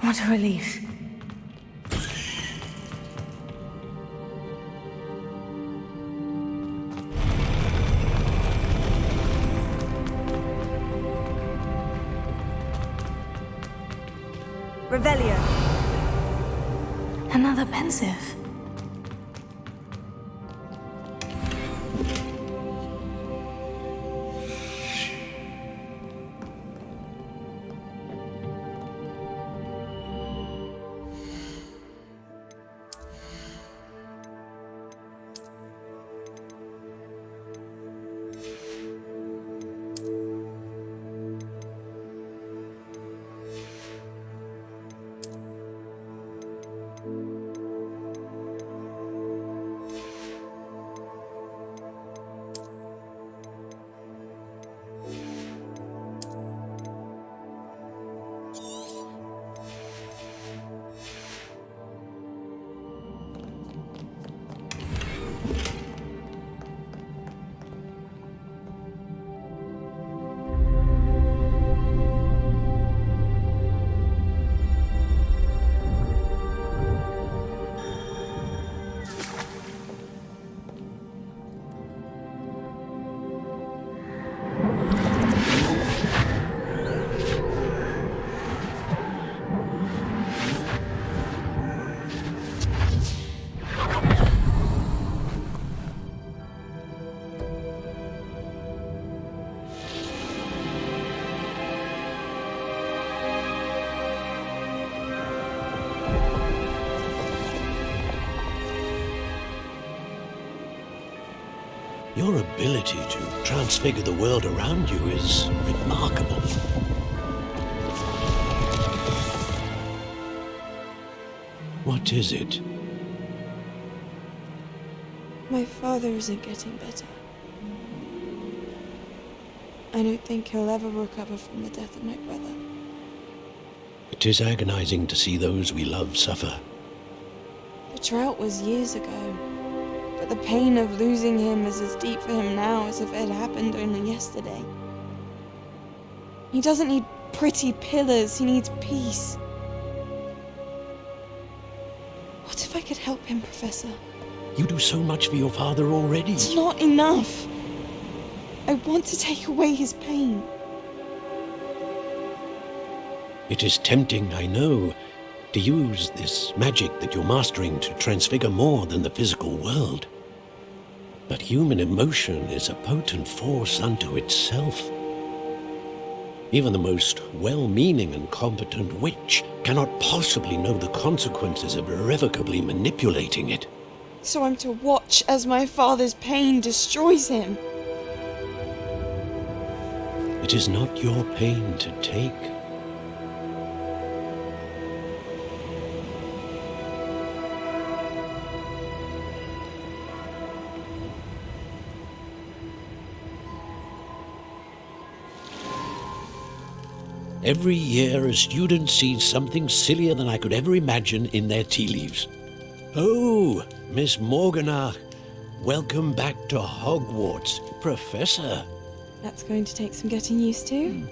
What a relief. Revelio. Another pensive. Your ability to transfigure the world around you is remarkable. What is it? My father isn't getting better. I don't think he'll ever recover from the death of my brother. It is agonizing to see those we love suffer. The drought was years ago, but the pain of losing him is as deep for him now as if it had happened only yesterday. He doesn't need pretty pillars, he needs peace. What if I could help him, Professor? You do so much for your father already. It's not enough. I want to take away his pain. It is tempting, I know, to use this magic that you're mastering to transfigure more than the physical world. But human emotion is a potent force unto itself. Even the most well-meaning and competent witch cannot possibly know the consequences of irrevocably manipulating it. So I'm to watch as my father's pain destroys him. It is not your pain to take. Every year, a student sees something sillier than I could ever imagine in their tea leaves. Oh, Miss Morganach, welcome back to Hogwarts, Professor. That's going to take some getting used to.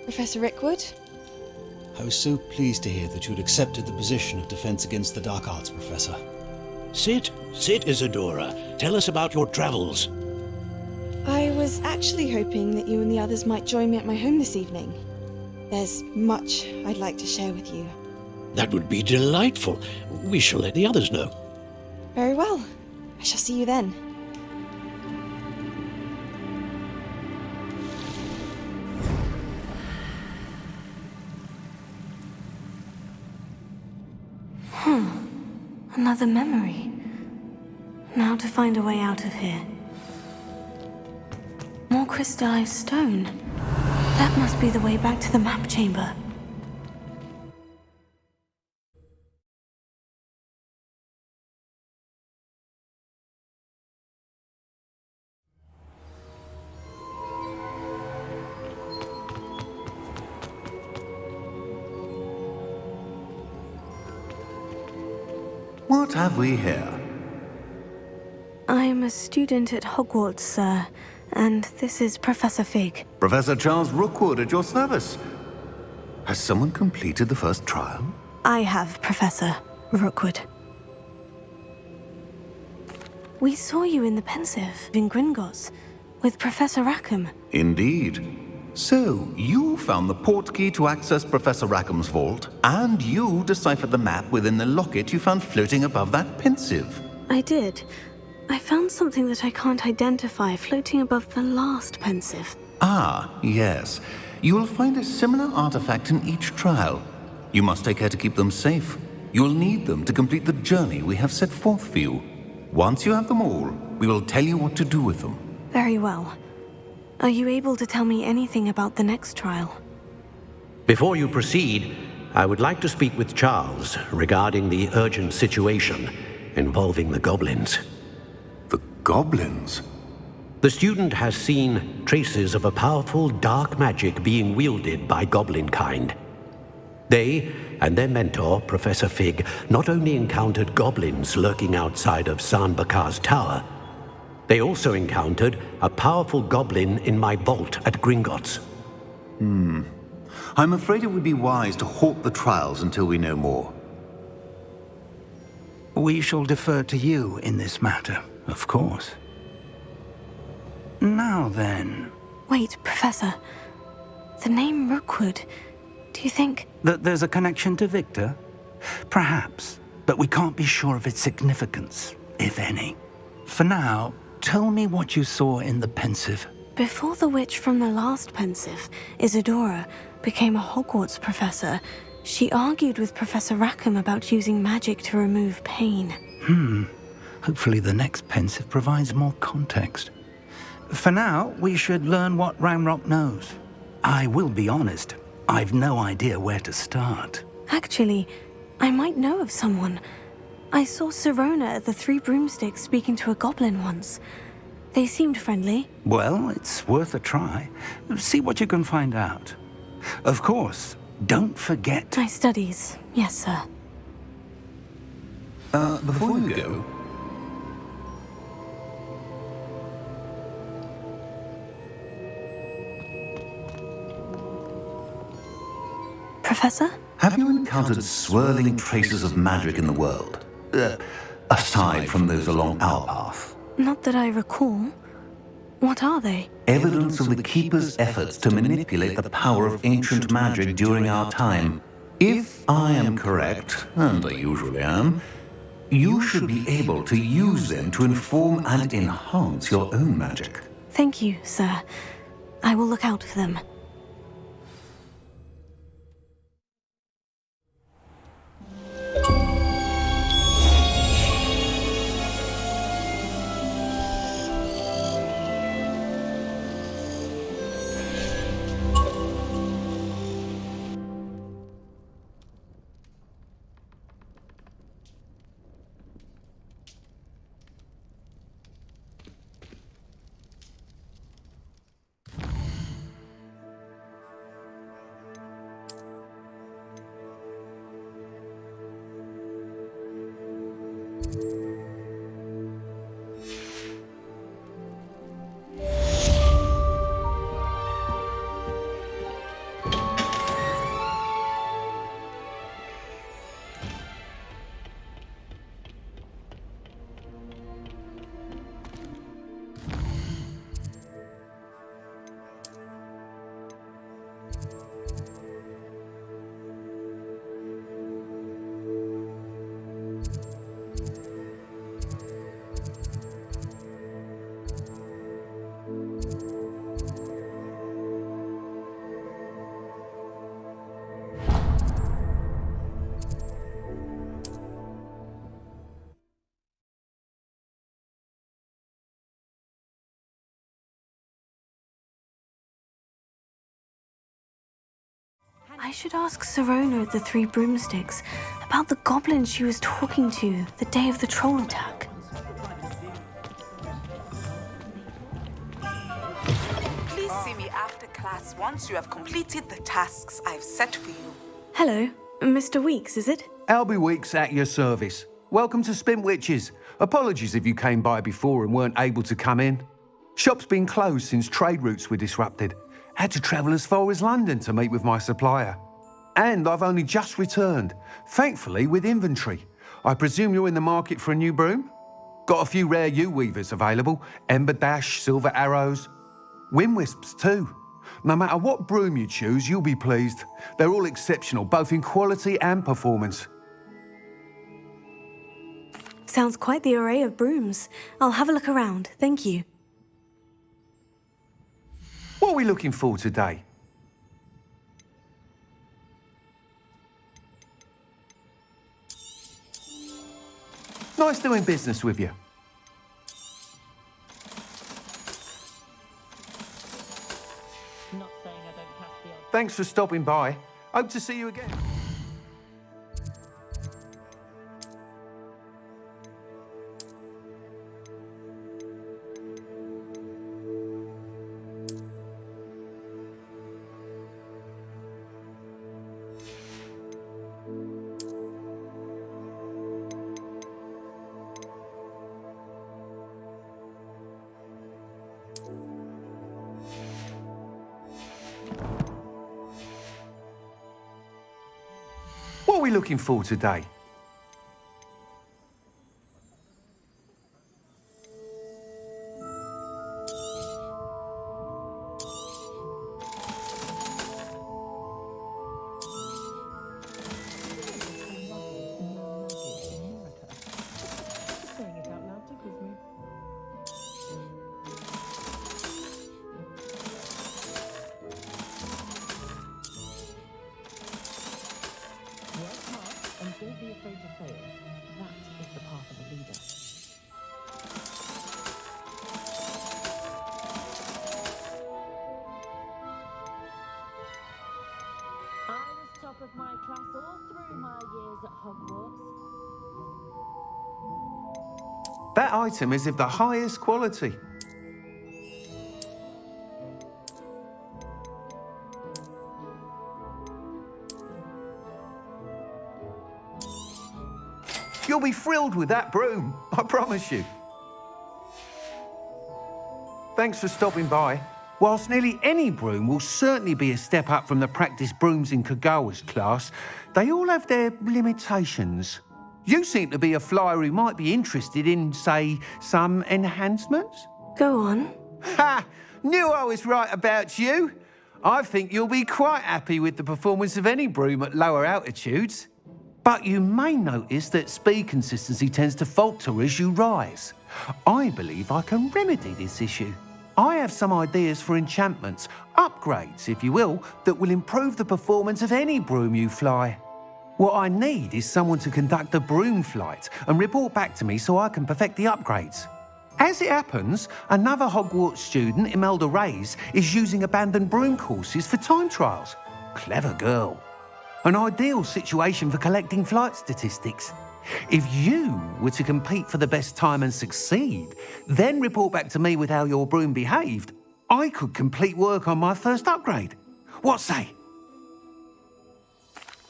Professor Rickwood? I was so pleased to hear that you had accepted the position of Defense Against the Dark Arts, Professor. Sit, Isadora. Tell us about your travels. I was actually hoping that you and the others might join me at my home this evening. There's much I'd like to share with you. That would be delightful. We shall let the others know. Very well. I shall see you then. Another memory. Now to find a way out of here. More crystallized stone. That must be the way back to the map chamber. What have we here? I'm a student at Hogwarts, sir, and this is Professor Fig. Professor Charles Rookwood at your service. Has someone completed the first trial? I have, Professor Rookwood. We saw you in the Pensive in Gringotts with Professor Rackham. Indeed. So, you found the portkey to access Professor Rackham's vault, and you deciphered the map within the locket you found floating above that Pensive. I did. I found something that I can't identify floating above the last Pensive. Ah, yes. You will find a similar artifact in each trial. You must take care to keep them safe. You will need them to complete the journey we have set forth for you. Once you have them all, we will tell you what to do with them. Very well. Are you able to tell me anything about the next trial? Before you proceed, I would like to speak with Charles regarding the urgent situation involving the goblins. The goblins? The student has seen traces of a powerful dark magic being wielded by goblin kind. They and their mentor, Professor Fig, not only encountered goblins lurking outside of San Bakar's tower, they also encountered a powerful goblin in my vault at Gringotts. I'm afraid it would be wise to halt the trials until we know more. We shall defer to you in this matter, of course. Now then... Wait, Professor. The name Rookwood. Do you think... That there's a connection to Victor? Perhaps, but we can't be sure of its significance, if any. For now, tell me what you saw in the Pensive. Before the witch from the last Pensive, Isadora, became a Hogwarts professor, she argued with Professor Rackham about using magic to remove pain. Hopefully the next Pensive provides more context. For now, we should learn what Ranrock knows. I will be honest, I've no idea where to start. Actually, I might know of someone. I saw Sirona at the Three Broomsticks speaking to a goblin once. They seemed friendly. Well, it's worth a try. See what you can find out. Of course, don't forget... My studies, yes, sir. Before you go... Professor? Have you encountered swirling traces of magic in the world? aside from those along our path. Not that I recall. What are they? Evidence of the Keeper's efforts to manipulate the power of ancient magic during our time. If I am correct, and I usually am, you should be able to use them to inform and enhance your own magic. Thank you, sir. I will look out for them. I should ask Sirona at the Three Broomsticks about the goblin she was talking to the day of the troll attack. Please see me after class once you have completed the tasks I've set for you. Hello, Mr. Weeks, is it? Albie Weeks at your service. Welcome to Spint Witches. Apologies if you came by before and weren't able to come in. Shop's been closed since trade routes were disrupted. Had to travel as far as London to meet with my supplier. And I've only just returned, thankfully with inventory. I presume you're in the market for a new broom? Got a few rare yew-weavers available, Ember Dash, Silver Arrows, Wind Wisps too. No matter what broom you choose, you'll be pleased. They're all exceptional, both in quality and performance. Sounds quite the array of brooms. I'll have a look around, thank you. What are we looking for today? Nice doing business with you. Thanks for stopping by. Hope to see you again. What are we looking for today? Of my class all through my years at Hogwarts. That item is of the highest quality. You'll be thrilled with that broom, I promise you. Thanks for stopping by. Whilst nearly any broom will certainly be a step up from the practice brooms in Kagawa's class, they all have their limitations. You seem to be a flyer who might be interested in, say, some enhancements? Go on. Ha! Knew I was right about you. I think you'll be quite happy with the performance of any broom at lower altitudes. But you may notice that speed consistency tends to falter as you rise. I believe I can remedy this issue. I have some ideas for enchantments, upgrades, if you will, that will improve the performance of any broom you fly. What I need is someone to conduct a broom flight and report back to me so I can perfect the upgrades. As it happens, another Hogwarts student, Imelda Reyes, is using abandoned broom courses for time trials. Clever girl. An ideal situation for collecting flight statistics. If you were to compete for the best time and succeed, then report back to me with how your broom behaved, I could complete work on my first upgrade. What say?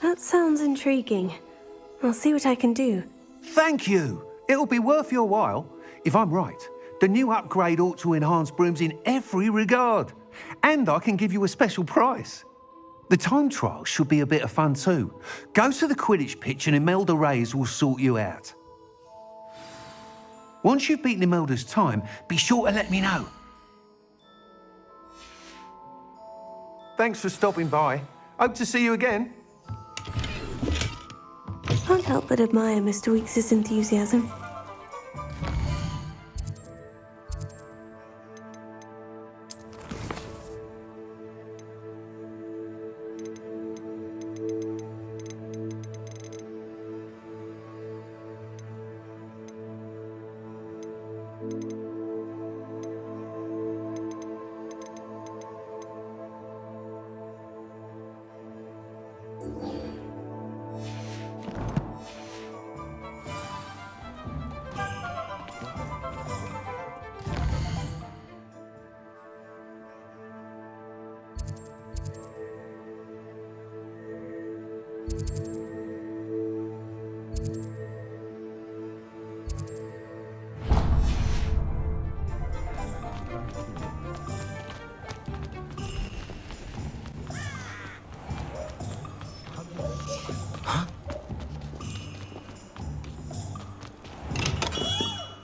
That sounds intriguing. I'll see what I can do. Thank you. It'll be worth your while. If I'm right, the new upgrade ought to enhance brooms in every regard. And I can give you a special price. The time trial should be a bit of fun too. Go to the Quidditch pitch and Imelda Reyes will sort you out. Once you've beaten Imelda's time, be sure to let me know. Thanks for stopping by. Hope to see you again. Can't help but admire Mr. Weekes' enthusiasm.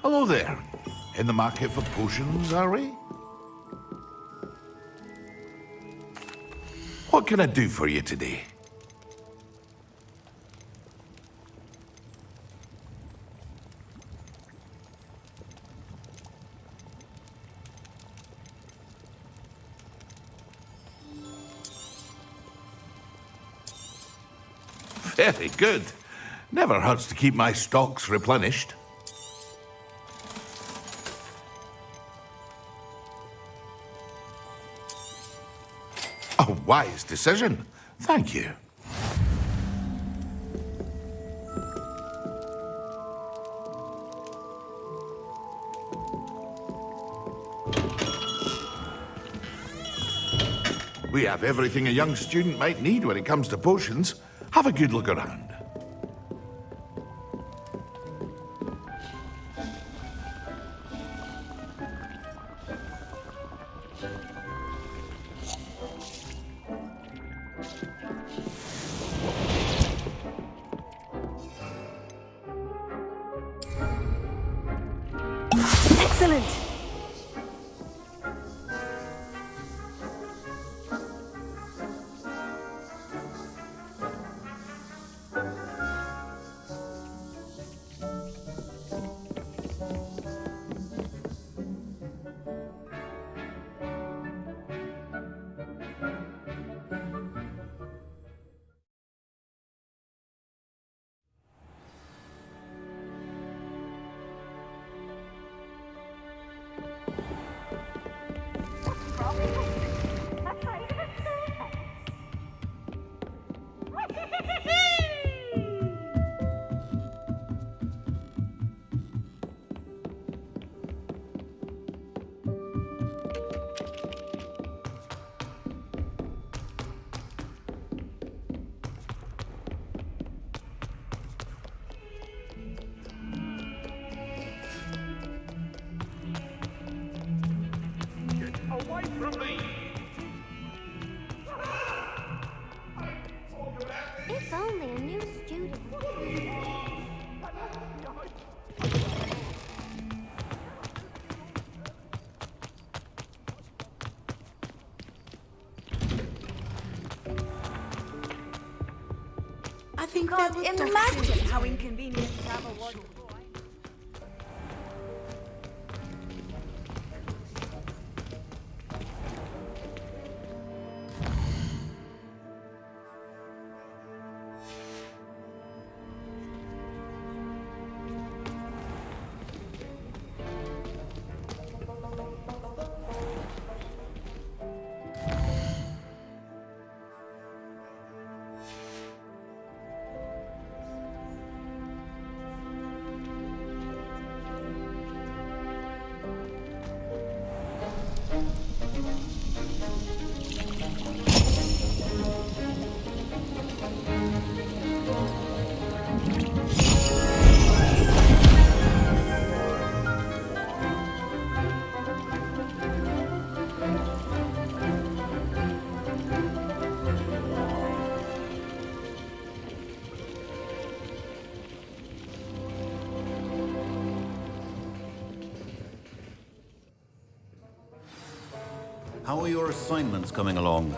Hello there. In the market for potions, are we? What can I do for you today? Very good. Never hurts to keep my stocks replenished. A wise decision. Thank you. We have everything a young student might need when it comes to potions. Have a good look around. Excellent! If only a new student. You can't imagine how inconvenient travel was. How are your assignments coming along?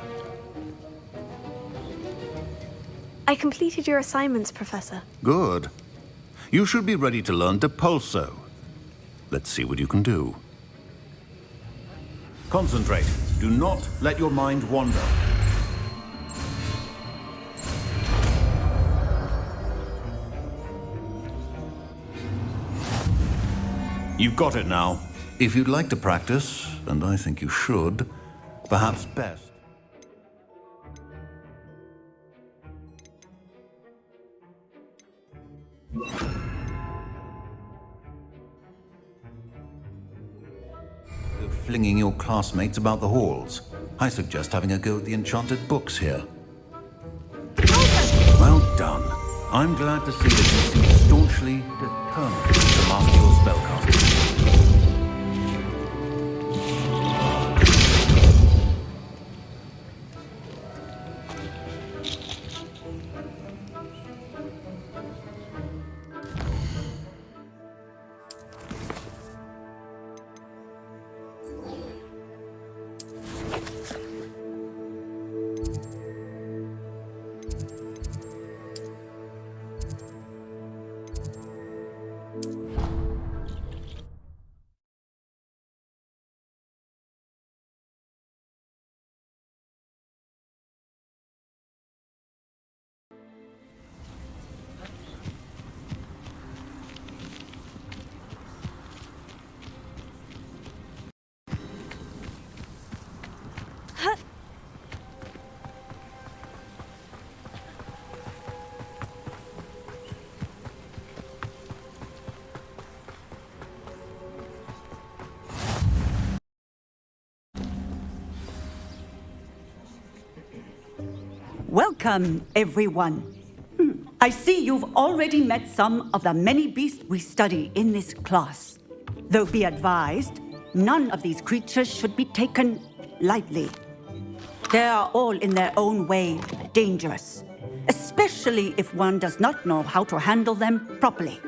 I completed your assignments, Professor. Good. You should be ready to learn Depulso. Let's see what you can do. Concentrate. Do not let your mind wander. You've got it now. If you'd like to practice, and I think you should, perhaps best. Flinging your classmates about the halls. I suggest having a go at the enchanted books here. Well done. I'm glad to see that you seem staunchly determined to master your spellcasting. Welcome, everyone. I see you've already met some of the many beasts we study in this class. Though be advised, none of these creatures should be taken lightly. They are all in their own way dangerous, especially if one does not know how to handle them properly.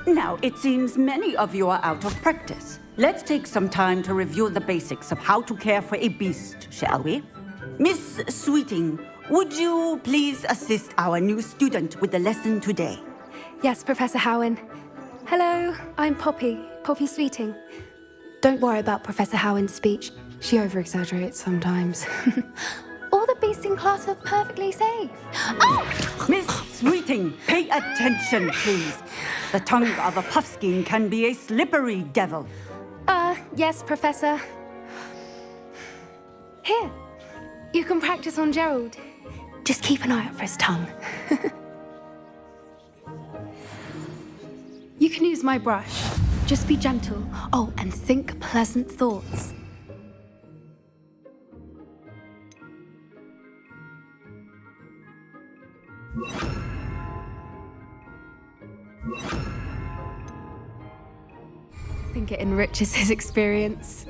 Now, it seems many of you are out of practice. Let's take some time to review the basics of how to care for a beast, shall we? Miss Sweeting, would you please assist our new student with the lesson today? Yes, Professor Howen. Hello, I'm Poppy Sweeting. Don't worry about Professor Howen's speech. She over-exaggerates sometimes. All the beasts in class are perfectly safe. Oh! Miss Sweeting, pay attention, please. The tongue of a puffskein can be a slippery devil. Yes, Professor. Here, you can practice on Gerald. Just keep an eye out for his tongue. You can use my brush. Just be gentle. Oh, and think pleasant thoughts. I think it enriches his experience.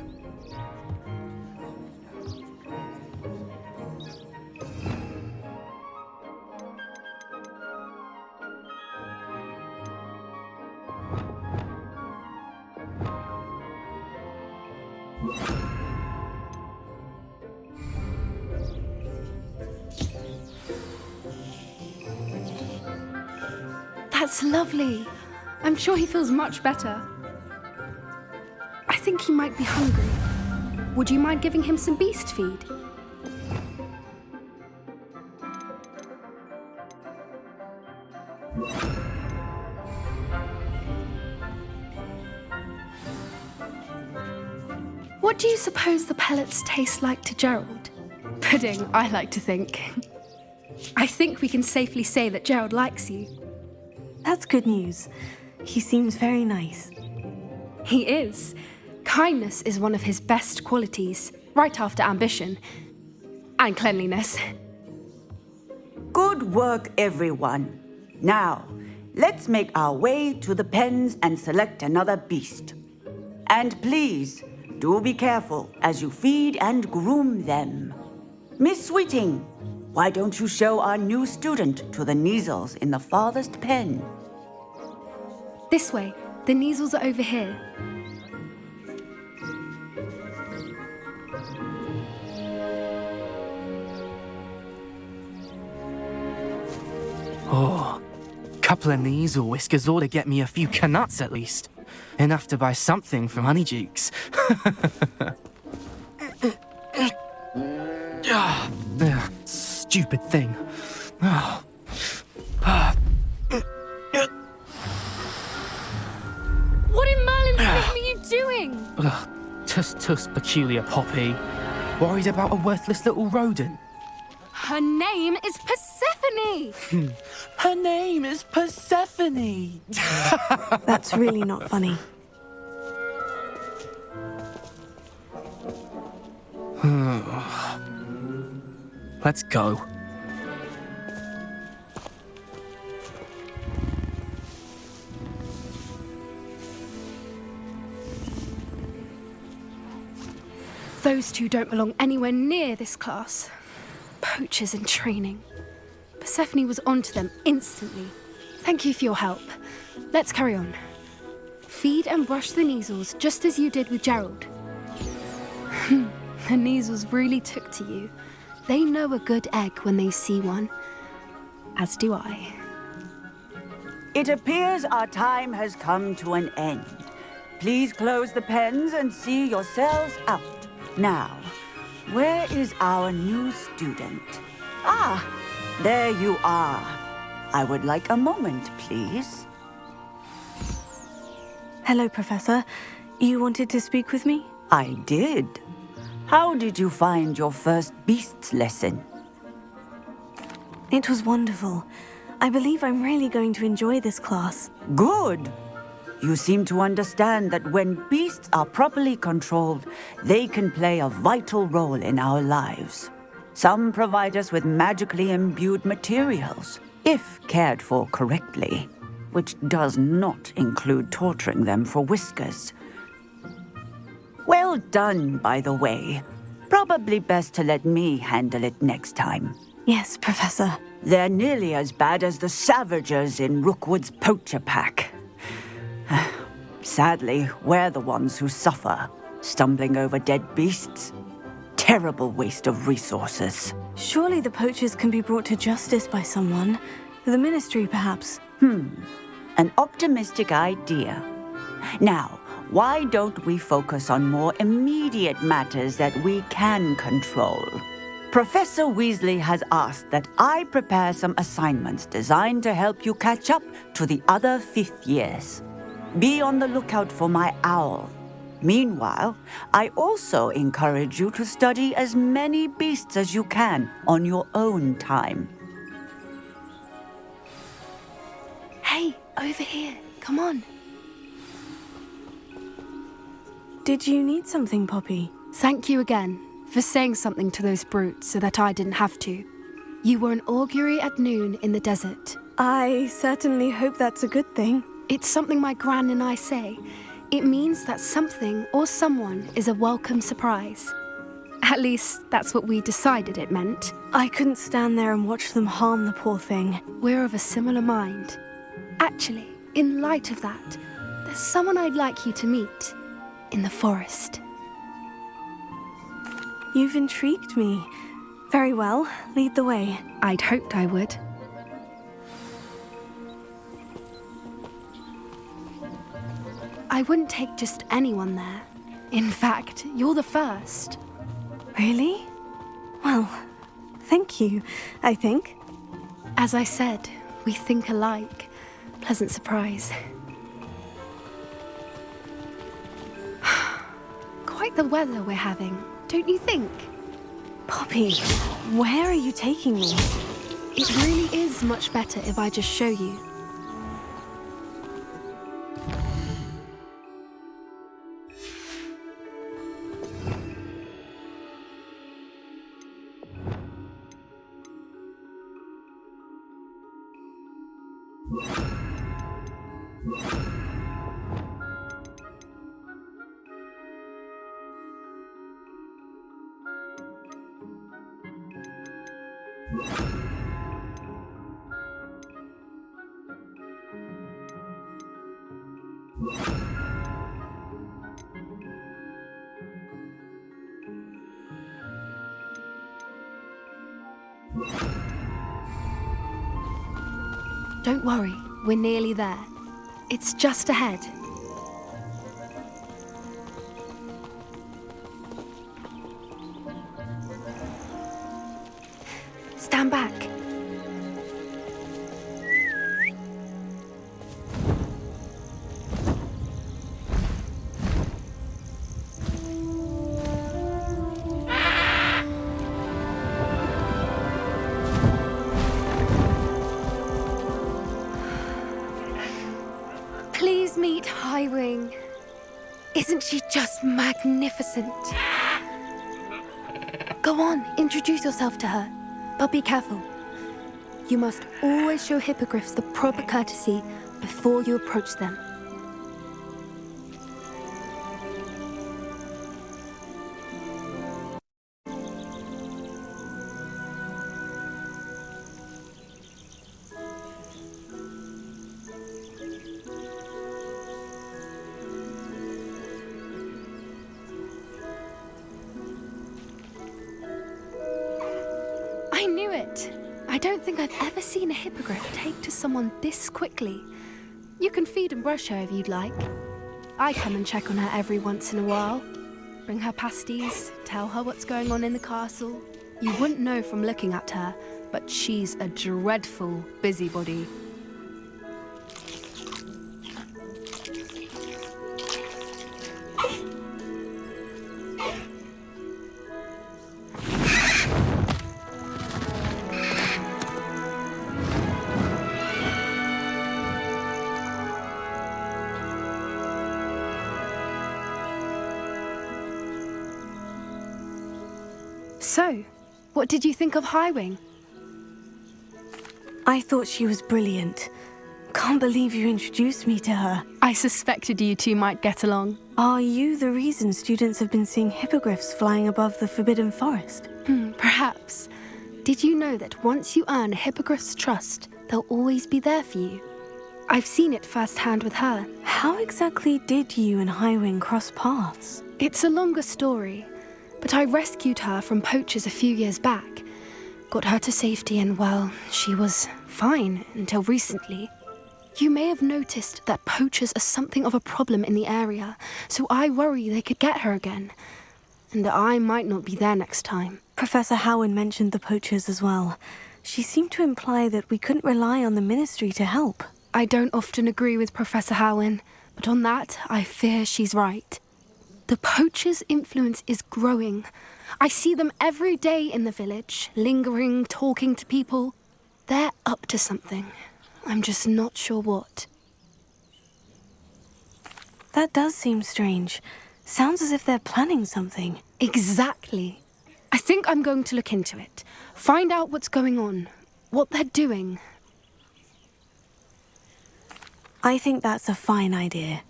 That's lovely. I'm sure he feels much better. I think he might be hungry. Would you mind giving him some beast feed? What do you suppose the pellets taste like to Gerald? Pudding, I like to think. I think we can safely say that Gerald likes you. That's good news. He seems very nice. He is. Kindness is one of his best qualities, right after ambition. And cleanliness. Good work, everyone. Now, let's make our way to the pens and select another beast. And please, do be careful as you feed and groom them. Miss Sweeting, why don't you show our new student to the Neasels in the farthest pen? This way. The Neasels are over here. Oh, couple of Neasel whiskers ought to get me a few canuts at least. Enough to buy something from Honeydukes. Stupid thing. What in Merlin's name are you doing? Tuss, peculiar Poppy. Worried about a worthless little rodent. Her name is Persephone! Her name is Persephone! That's really not funny. Let's go. Those two don't belong anywhere near this class. Poachers in training. Persephone was onto them instantly. Thank you for your help. Let's carry on. Feed and brush the Neasels just as you did with Gerald. The Neasels really took to you. They know a good egg when they see one. As do I. It appears our time has come to an end. Please close the pens and see yourselves out. Now, where is our new student? Ah, there you are. I would like a moment, please. Hello, Professor. You wanted to speak with me? I did. How did you find your first beasts lesson? It was wonderful. I believe I'm really going to enjoy this class. Good. You seem to understand that when beasts are properly controlled, they can play a vital role in our lives. Some provide us with magically imbued materials, if cared for correctly, which does not include torturing them for whiskers. Well done, by the way. Probably best to let me handle it next time. Yes, Professor. They're nearly as bad as the Savagers in Rookwood's poacher pack. Sadly, we're the ones who suffer, stumbling over dead beasts. Terrible waste of resources. Surely the poachers can be brought to justice by someone. The Ministry, perhaps. An optimistic idea. Now, why don't we focus on more immediate matters that we can control? Professor Weasley has asked that I prepare some assignments designed to help you catch up to the other fifth years. Be on the lookout for my owl. Meanwhile, I also encourage you to study as many beasts as you can on your own time. Hey, over here. Come on. Did you need something, Poppy? Thank you again for saying something to those brutes so that I didn't have to. You were an augury at noon in the desert. I certainly hope that's a good thing. It's something my gran and I say. It means that something or someone is a welcome surprise. At least, that's what we decided it meant. I couldn't stand there and watch them harm the poor thing. We're of a similar mind. Actually, in light of that, there's someone I'd like you to meet. In the forest. You've intrigued me. Very well, lead the way. I'd hoped I would. I wouldn't take just anyone there. In fact, you're the first. Really? Well, thank you, I think. As I said, we think alike. Pleasant surprise. Quite the weather we're having, don't you think? Poppy, where are you taking me? It really is much better if I just show you. Don't worry, we're nearly there. It's just ahead. Stand back. Please meet Highwing. Isn't she just magnificent? Go on, introduce yourself to her. But be careful. You must always show hippogriffs the proper courtesy before you approach them. I knew it! I don't think I've ever seen a hippogriff take to someone this quickly. You can feed and brush her if you'd like. I come and check on her every once in a while. Bring her pasties, tell her what's going on in the castle. You wouldn't know from looking at her, but she's a dreadful busybody. So, what did you think of Highwing? I thought she was brilliant. Can't believe you introduced me to her. I suspected you two might get along. Are you the reason students have been seeing hippogriffs flying above the Forbidden Forest? Perhaps. Did you know that once you earn a hippogriff's trust, they'll always be there for you? I've seen it firsthand with her. How exactly did you and Highwing cross paths? It's a longer story, but I rescued her from poachers a few years back. Got her to safety and, well, she was fine until recently. You may have noticed that poachers are something of a problem in the area, so I worry they could get her again. And I might not be there next time. Professor Howin mentioned the poachers as well. She seemed to imply that we couldn't rely on the Ministry to help. I don't often agree with Professor Howin, but on that, I fear she's right. The poachers' influence is growing. I see them every day in the village, lingering, talking to people. They're up to something. I'm just not sure what. That does seem strange. Sounds as if they're planning something. Exactly. I think I'm going to look into it. Find out what's going on, what they're doing. I think that's a fine idea.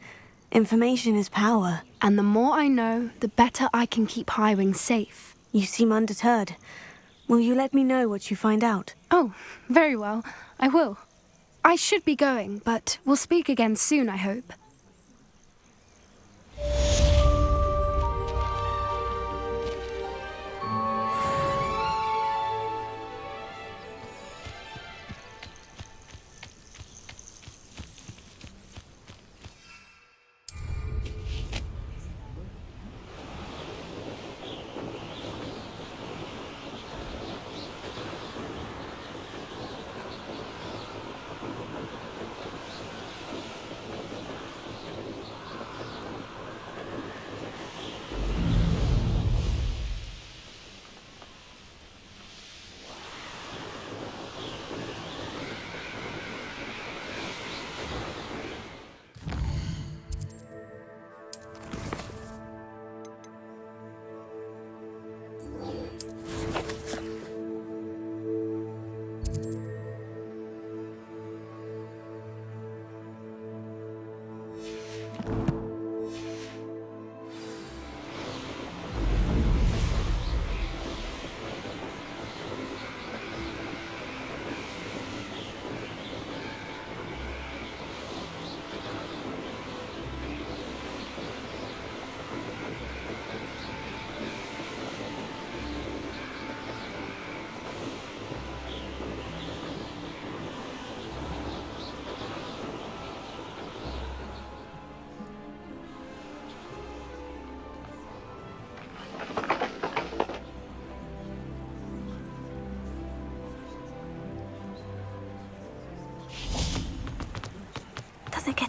Information is power. And the more I know, the better I can keep Highwing safe. You seem undeterred. Will you let me know what you find out? Oh, very well. I will. I should be going, but we'll speak again soon, I hope.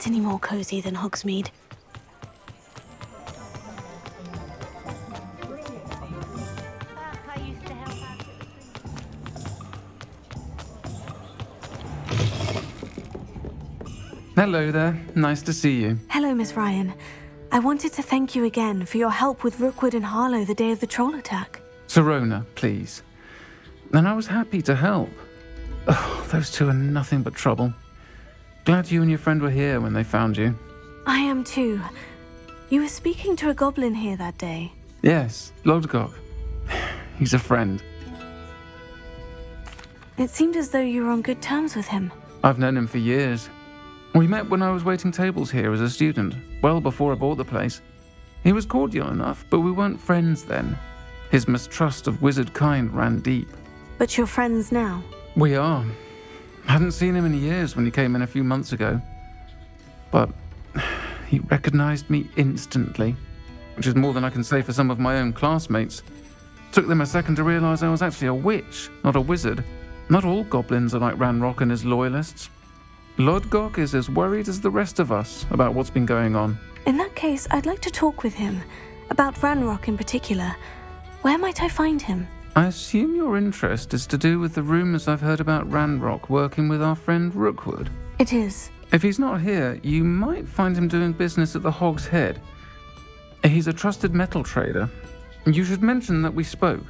any more cozy than Hogsmeade. Hello there. Nice to see you. Hello, Miss Ryan. I wanted to thank you again for your help with Rookwood and Harlow the day of the troll attack. Sirona, please. And I was happy to help. Oh, those two are nothing but trouble. Glad you and your friend were here when they found you. I am too. You were speaking to a goblin here that day. Yes, Lodgok. He's a friend. It seemed as though you were on good terms with him. I've known him for years. We met when I was waiting tables here as a student, well before I bought the place. He was cordial enough, but we weren't friends then. His mistrust of wizard kind ran deep. But you're friends now? We are. Hadn't seen him in years when he came in a few months ago. But he recognized me instantly, which is more than I can say for some of my own classmates. Took them a second to realize I was actually a witch, not a wizard. Not all goblins are like Ranrock and his loyalists. Lodgok is as worried as the rest of us about what's been going on. In that case, I'd like to talk with him. About Ranrock in particular. Where might I find him? I assume your interest is to do with the rumors I've heard about Ranrock working with our friend Rookwood. It is. If he's not here, you might find him doing business at the Hog's Head. He's a trusted metal trader. You should mention that we spoke.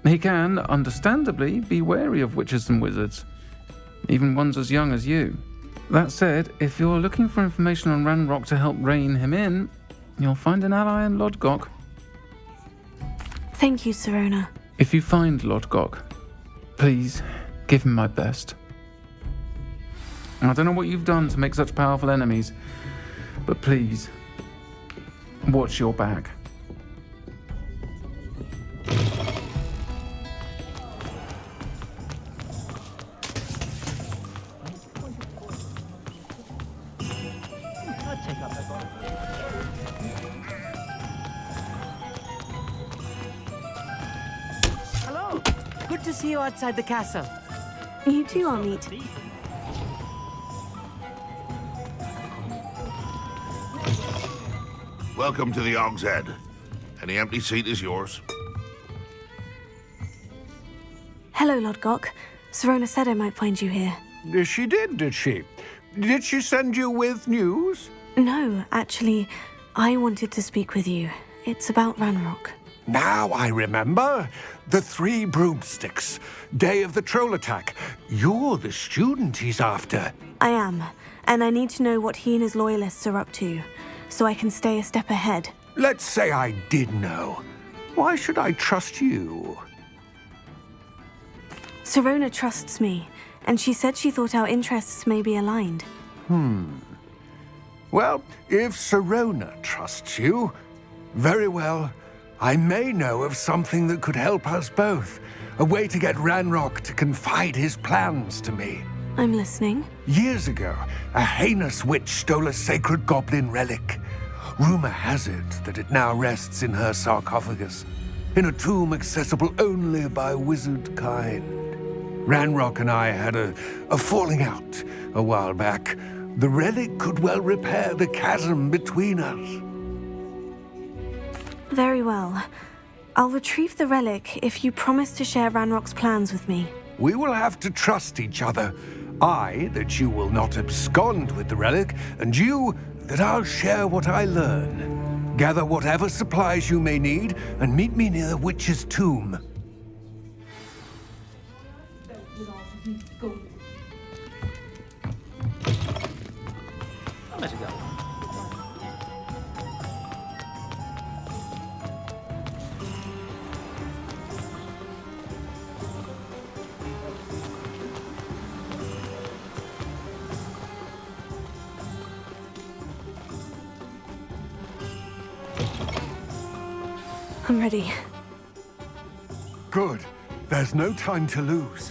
He can, understandably, be wary of witches and wizards, even ones as young as you. That said, if you're looking for information on Ranrock to help rein him in, you'll find an ally in Lodgok. Thank you, Sirona. If you find Lodgok, please give him my best. I don't know what you've done to make such powerful enemies, but please, watch your back. Hello! Good to see you outside the castle. You too, Amit. Welcome to the Hog's Head. Any empty seat is yours. Hello, Lodgok. Sirona said I might find you here. She did she? Did she send you with news? No, actually, I wanted to speak with you. It's about Ranrock. Now I remember. The 3 broomsticks. Day of the troll attack. You're the student he's after. I am, and I need to know what he and his loyalists are up to, so I can stay a step ahead. Let's say I did know. Why should I trust you? Sirona trusts me, and she said she thought our interests may be aligned. Well, if Sirona trusts you, very well. I may know of something that could help us both. A way to get Ranrock to confide his plans to me. I'm listening. Years ago, a heinous witch stole a sacred goblin relic. Rumor has it that it now rests in her sarcophagus, in a tomb accessible only by wizard kind. Ranrock and I had a falling out a while back. The relic could well repair the chasm between us. Very well. I'll retrieve the relic if you promise to share Ranrock's plans with me. We will have to trust each other. I, that you will not abscond with the relic, and you, that I'll share what I learn. Gather whatever supplies you may need, and meet me near the witch's tomb. Let's go. I'm ready. Good. There's no time to lose.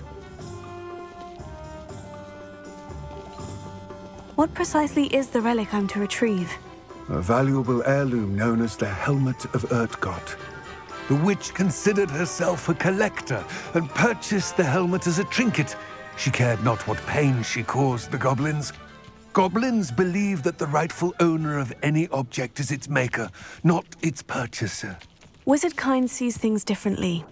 What precisely is the relic I'm to retrieve? A valuable heirloom known as the Helm of Urtkot. The witch considered herself a collector and purchased the helmet as a trinket. She cared not what pain she caused the goblins. Goblins believe that the rightful owner of any object is its maker, not its purchaser. Wizard kind sees things differently.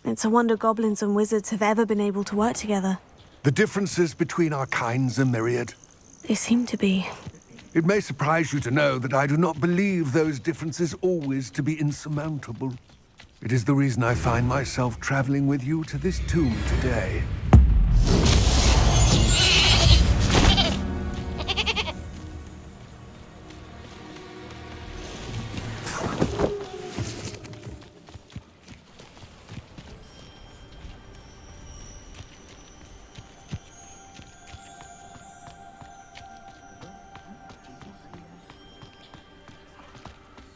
It's a wonder goblins and wizards have ever been able to work together. The differences between our kinds are myriad. They seem to be. It may surprise you to know that I do not believe those differences always to be insurmountable. It is the reason I find myself traveling with you to this tomb today.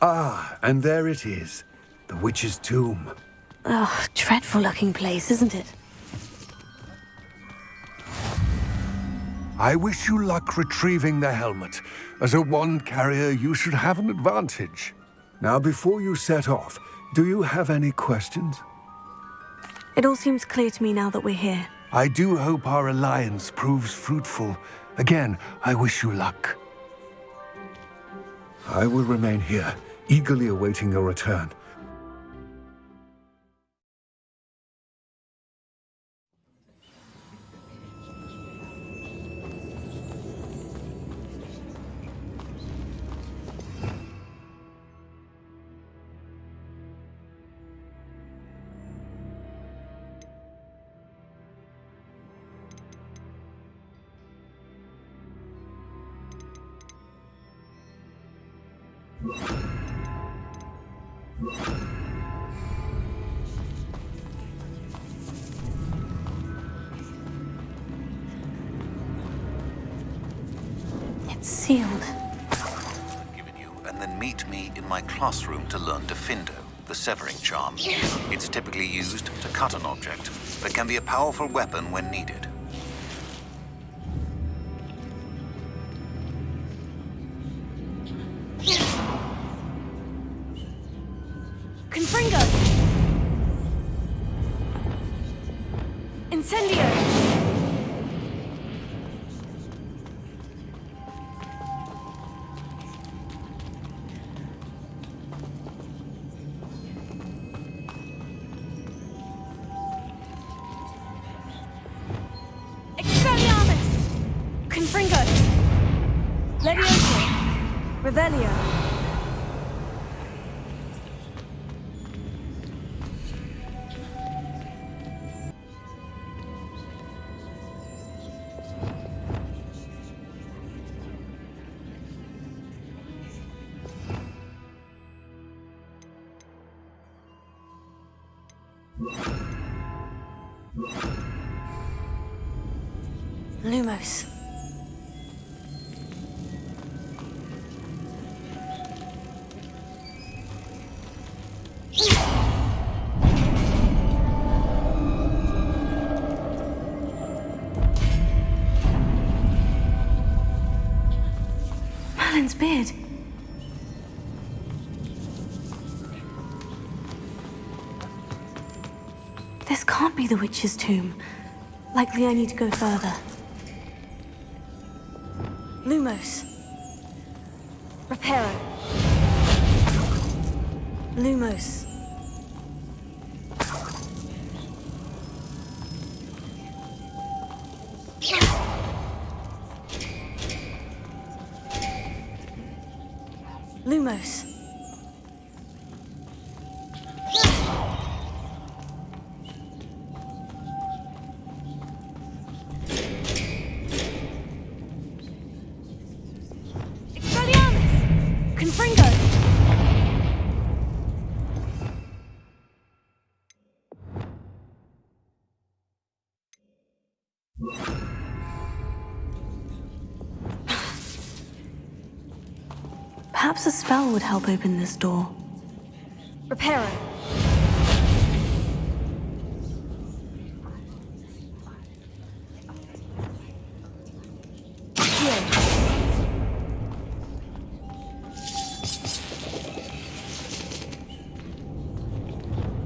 Ah, and there it is. The witch's tomb. Ugh, dreadful looking place, isn't it? I wish you luck retrieving the helmet. As a wand carrier, you should have an advantage. Now, before you set off, do you have any questions? It all seems clear to me now that we're here. I do hope our alliance proves fruitful. Again, I wish you luck. I will remain here, eagerly awaiting your return. It's sealed. Given you, and then meet me in my classroom to learn Defindo, the severing charm. It's typically used to cut an object, but can be a powerful weapon when needed. Confringo! Incendio! Expelliarmus! Confringo! Levioso! Revelio! Lumos. Merlin's beard. This can't be the witch's tomb. Likely I need to go further. Lumos. Reparo. Lumos. Lumos. Perhaps a spell would help open this door. Reparo.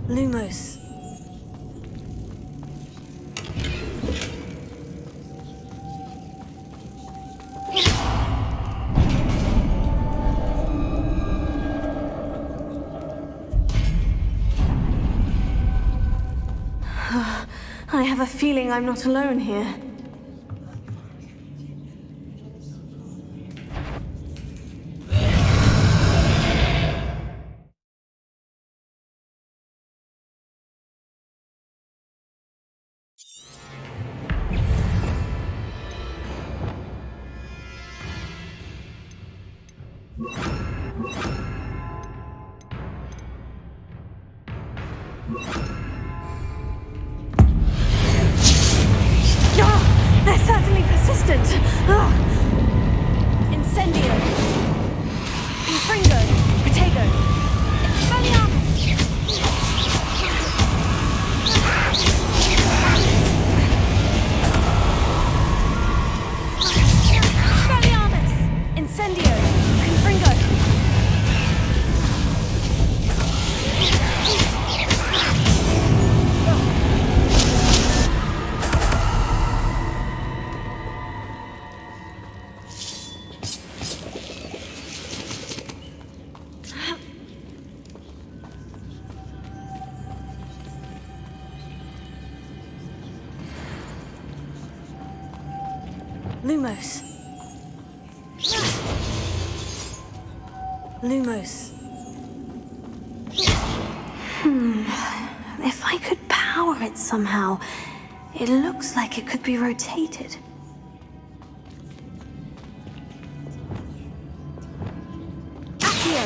Lumos. I have a feeling I'm not alone here. They're certainly persistent. Incendio. Infringo. Protego. Expelliarmus. Expelliarmus. Incendio. Infringo. Lumos. Lumos. If I could power it somehow, it looks like it could be rotated. Accio.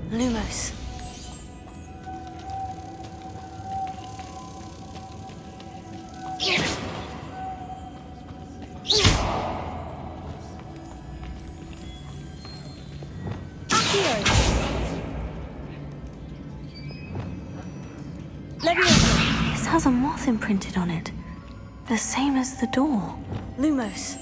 Lumos. This has a moth imprinted on it, the same as the door. Lumos.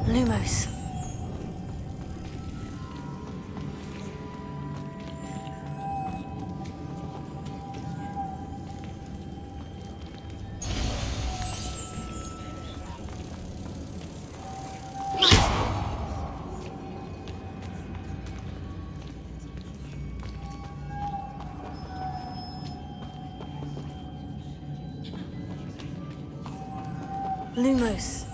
Lumos. Lumos.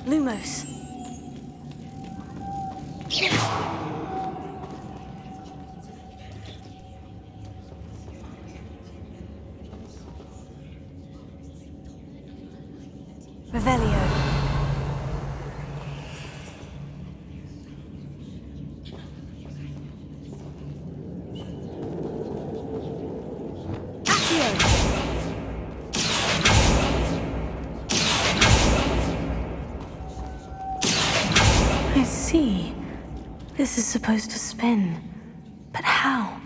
Lumos. Revelio. I see. This is supposed to spin. But how?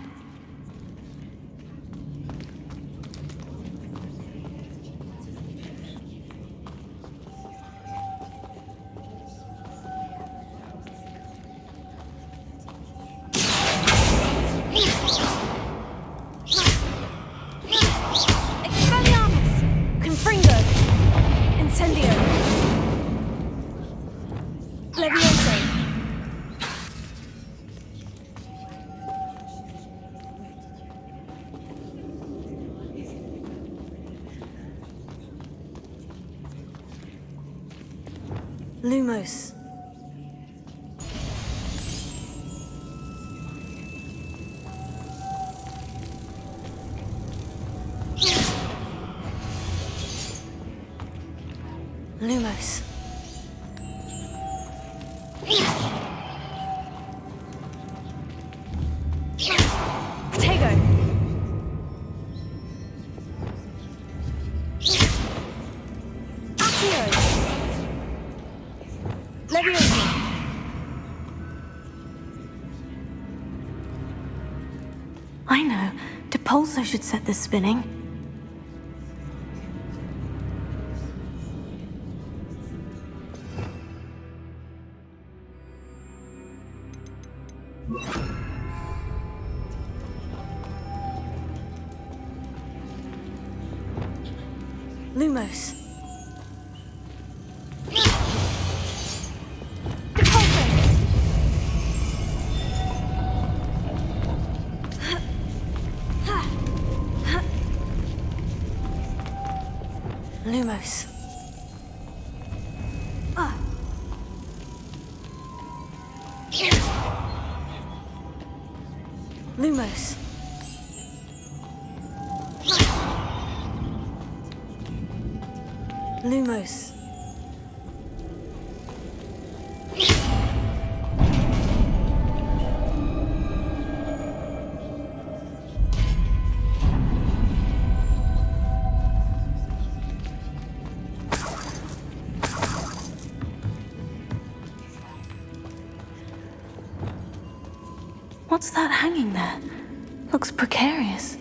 Expelliarmus! Confringo! Incendio! Levioso! Lumos. Lumos. Protego. Accio. Levioso. I know. Depulso should set this spinning. Lumos. Lumos. Lumos. Lumos. What's that hanging there? Looks precarious.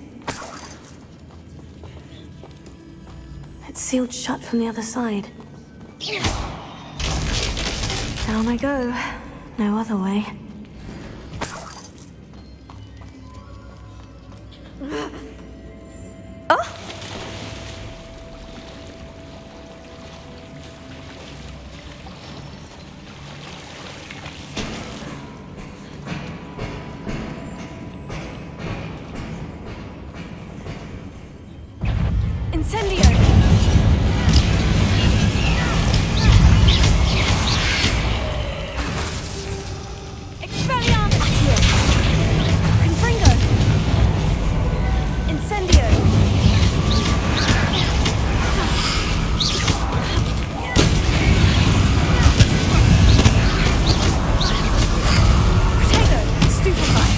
It's sealed shut from the other side. Down I go. No other way. Incendio! Expelliarmus! Confringo! Incendio! Protego! Stupefy!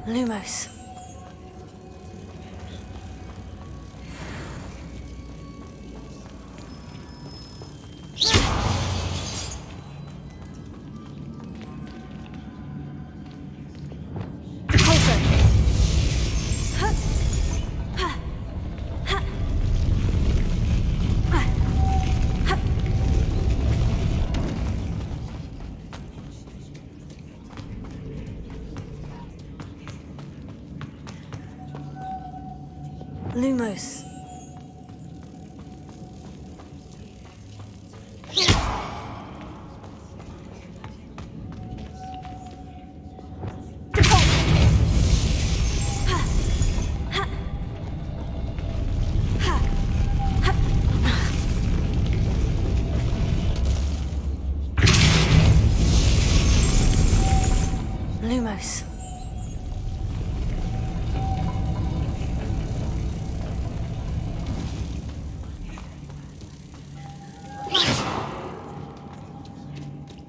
Lumos. Lumos. Lumos.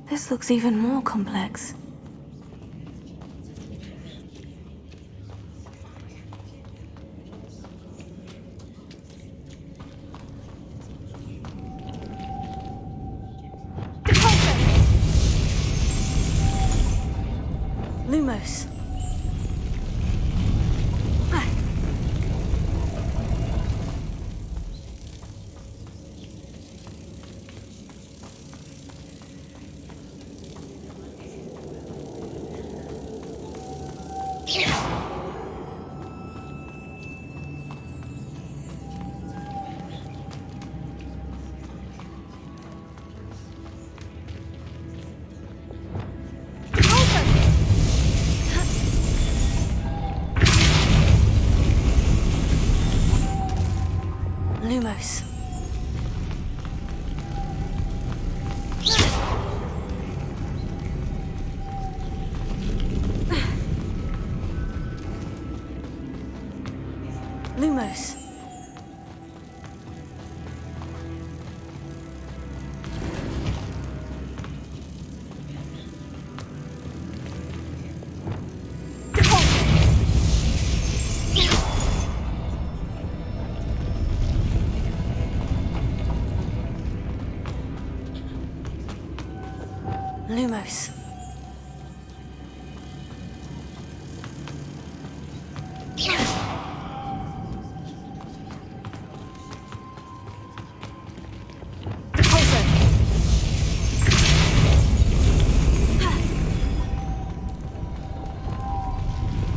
This looks even more complex. Lumos. Lumos. Lumos. Lumos.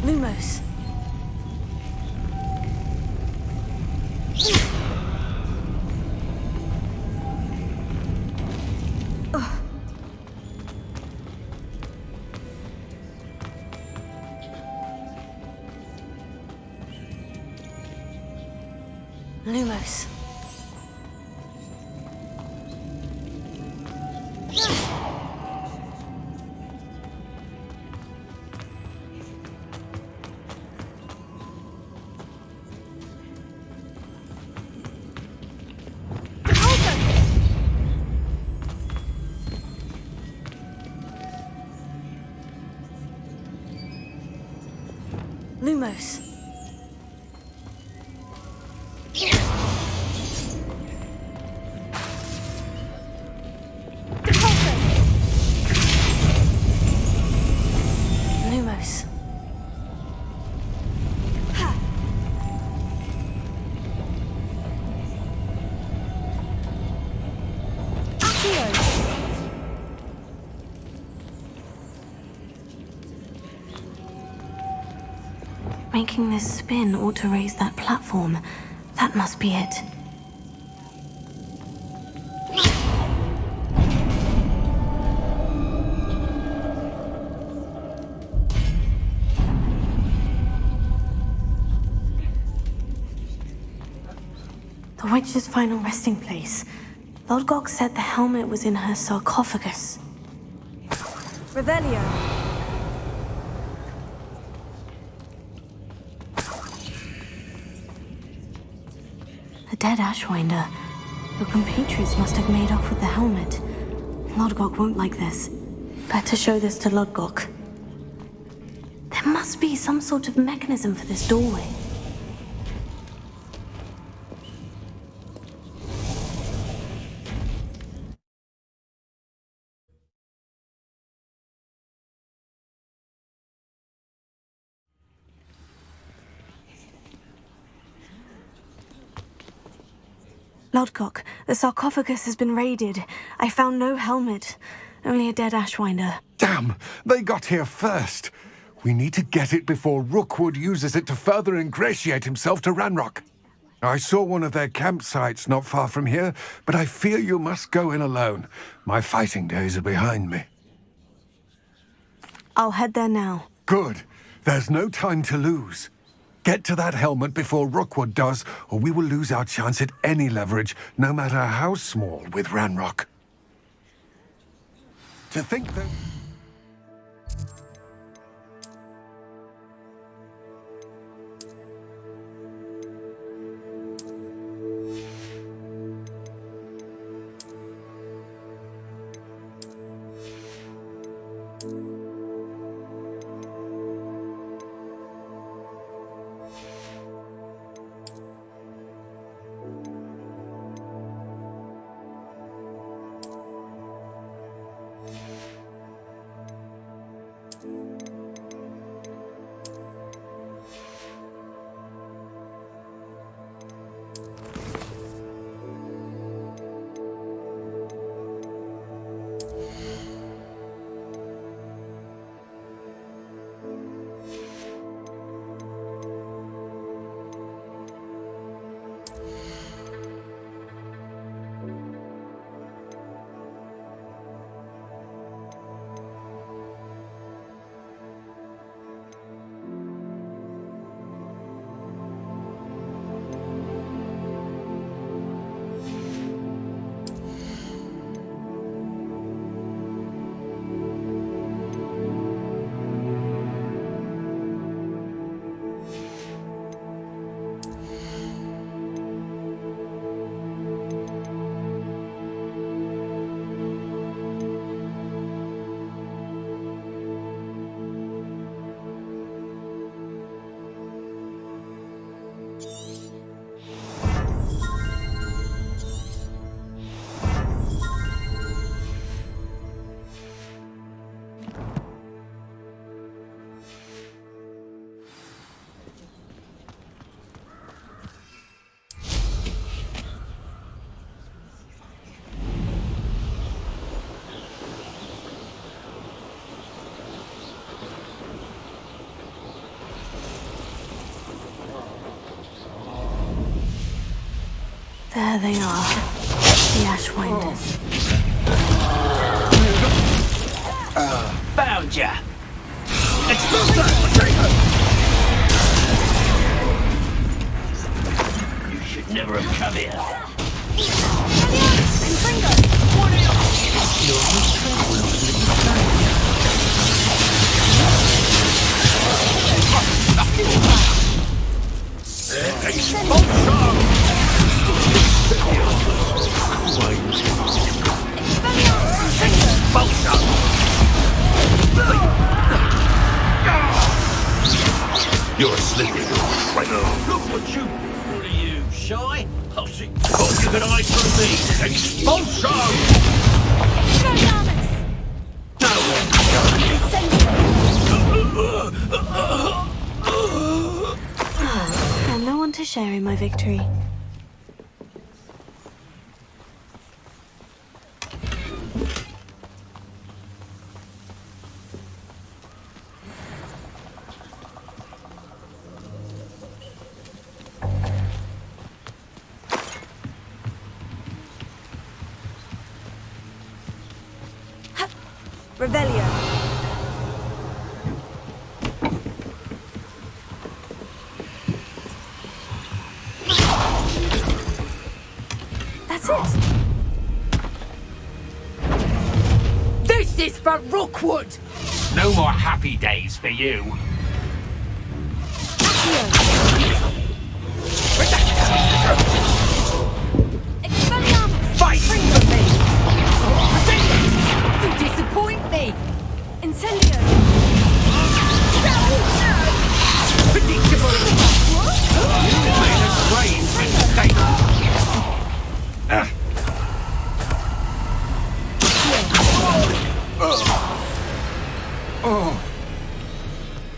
Lumos. Lumos. Lumos. Lumos. Making this spin ought to raise that platform. That must be it. The witch's final resting place. Lodgok said the helmet was in her sarcophagus. Revelio. The dead Ashwinder. Your compatriots must have made off with the helmet. Lodgok won't like this. Better show this to Lodgok. There must be some sort of mechanism for this doorway. Lodgok, the sarcophagus has been raided. I found no helmet, only a dead Ashwinder. Damn! They got here first. We need to get it before Rookwood uses it to further ingratiate himself to Ranrock. I saw one of their campsites not far from here, but I fear you must go in alone. My fighting days are behind me. I'll head there now. Good. There's no time to lose. Get to that helmet before Rookwood does, or we will lose our chance at any leverage, no matter how small, with Ranrock. To think that... There they are. The Ashwinders. Found ya! You should never have come here. You're a slippery little traitor. Look what you... What are you, shy? I'll see what you can hide from me. Expulso! And no one to share in my victory. Revelio. That's it. This is for Rookwood! No more happy days for you. Fight for me! You disappoint me! Incendio! Predictable! You made a grave mistake.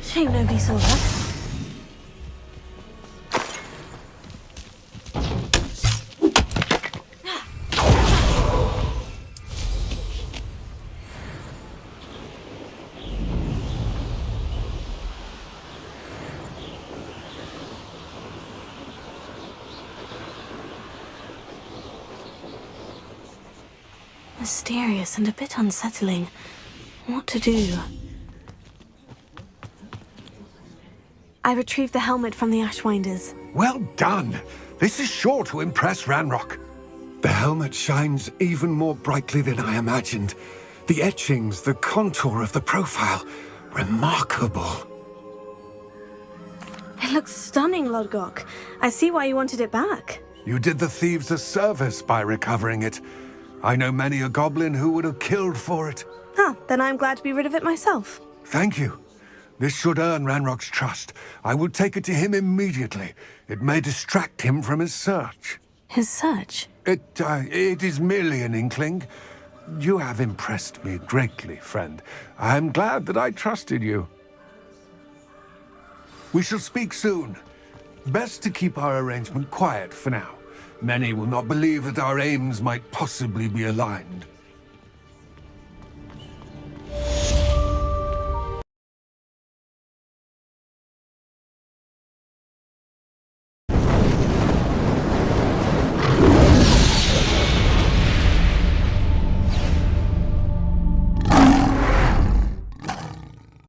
Shame nobody saw that. Mysterious and a bit unsettling. What to do? I retrieved the helmet from the Ashwinders. Well done. This is sure to impress Ranrock. The helmet shines even more brightly than I imagined. The etchings, the contour of the profile. Remarkable. It looks stunning, Lodgok. I see why you wanted it back. You did the thieves a service by recovering it. I know many a goblin who would have killed for it. Ah, then I'm glad to be rid of it myself. Thank you. This should earn Ranrock's trust. I will take it to him immediately. It may distract him from his search. His search? It is merely an inkling. You have impressed me greatly, friend. I am glad that I trusted you. We shall speak soon. Best to keep our arrangement quiet for now. Many will not believe that our aims might possibly be aligned.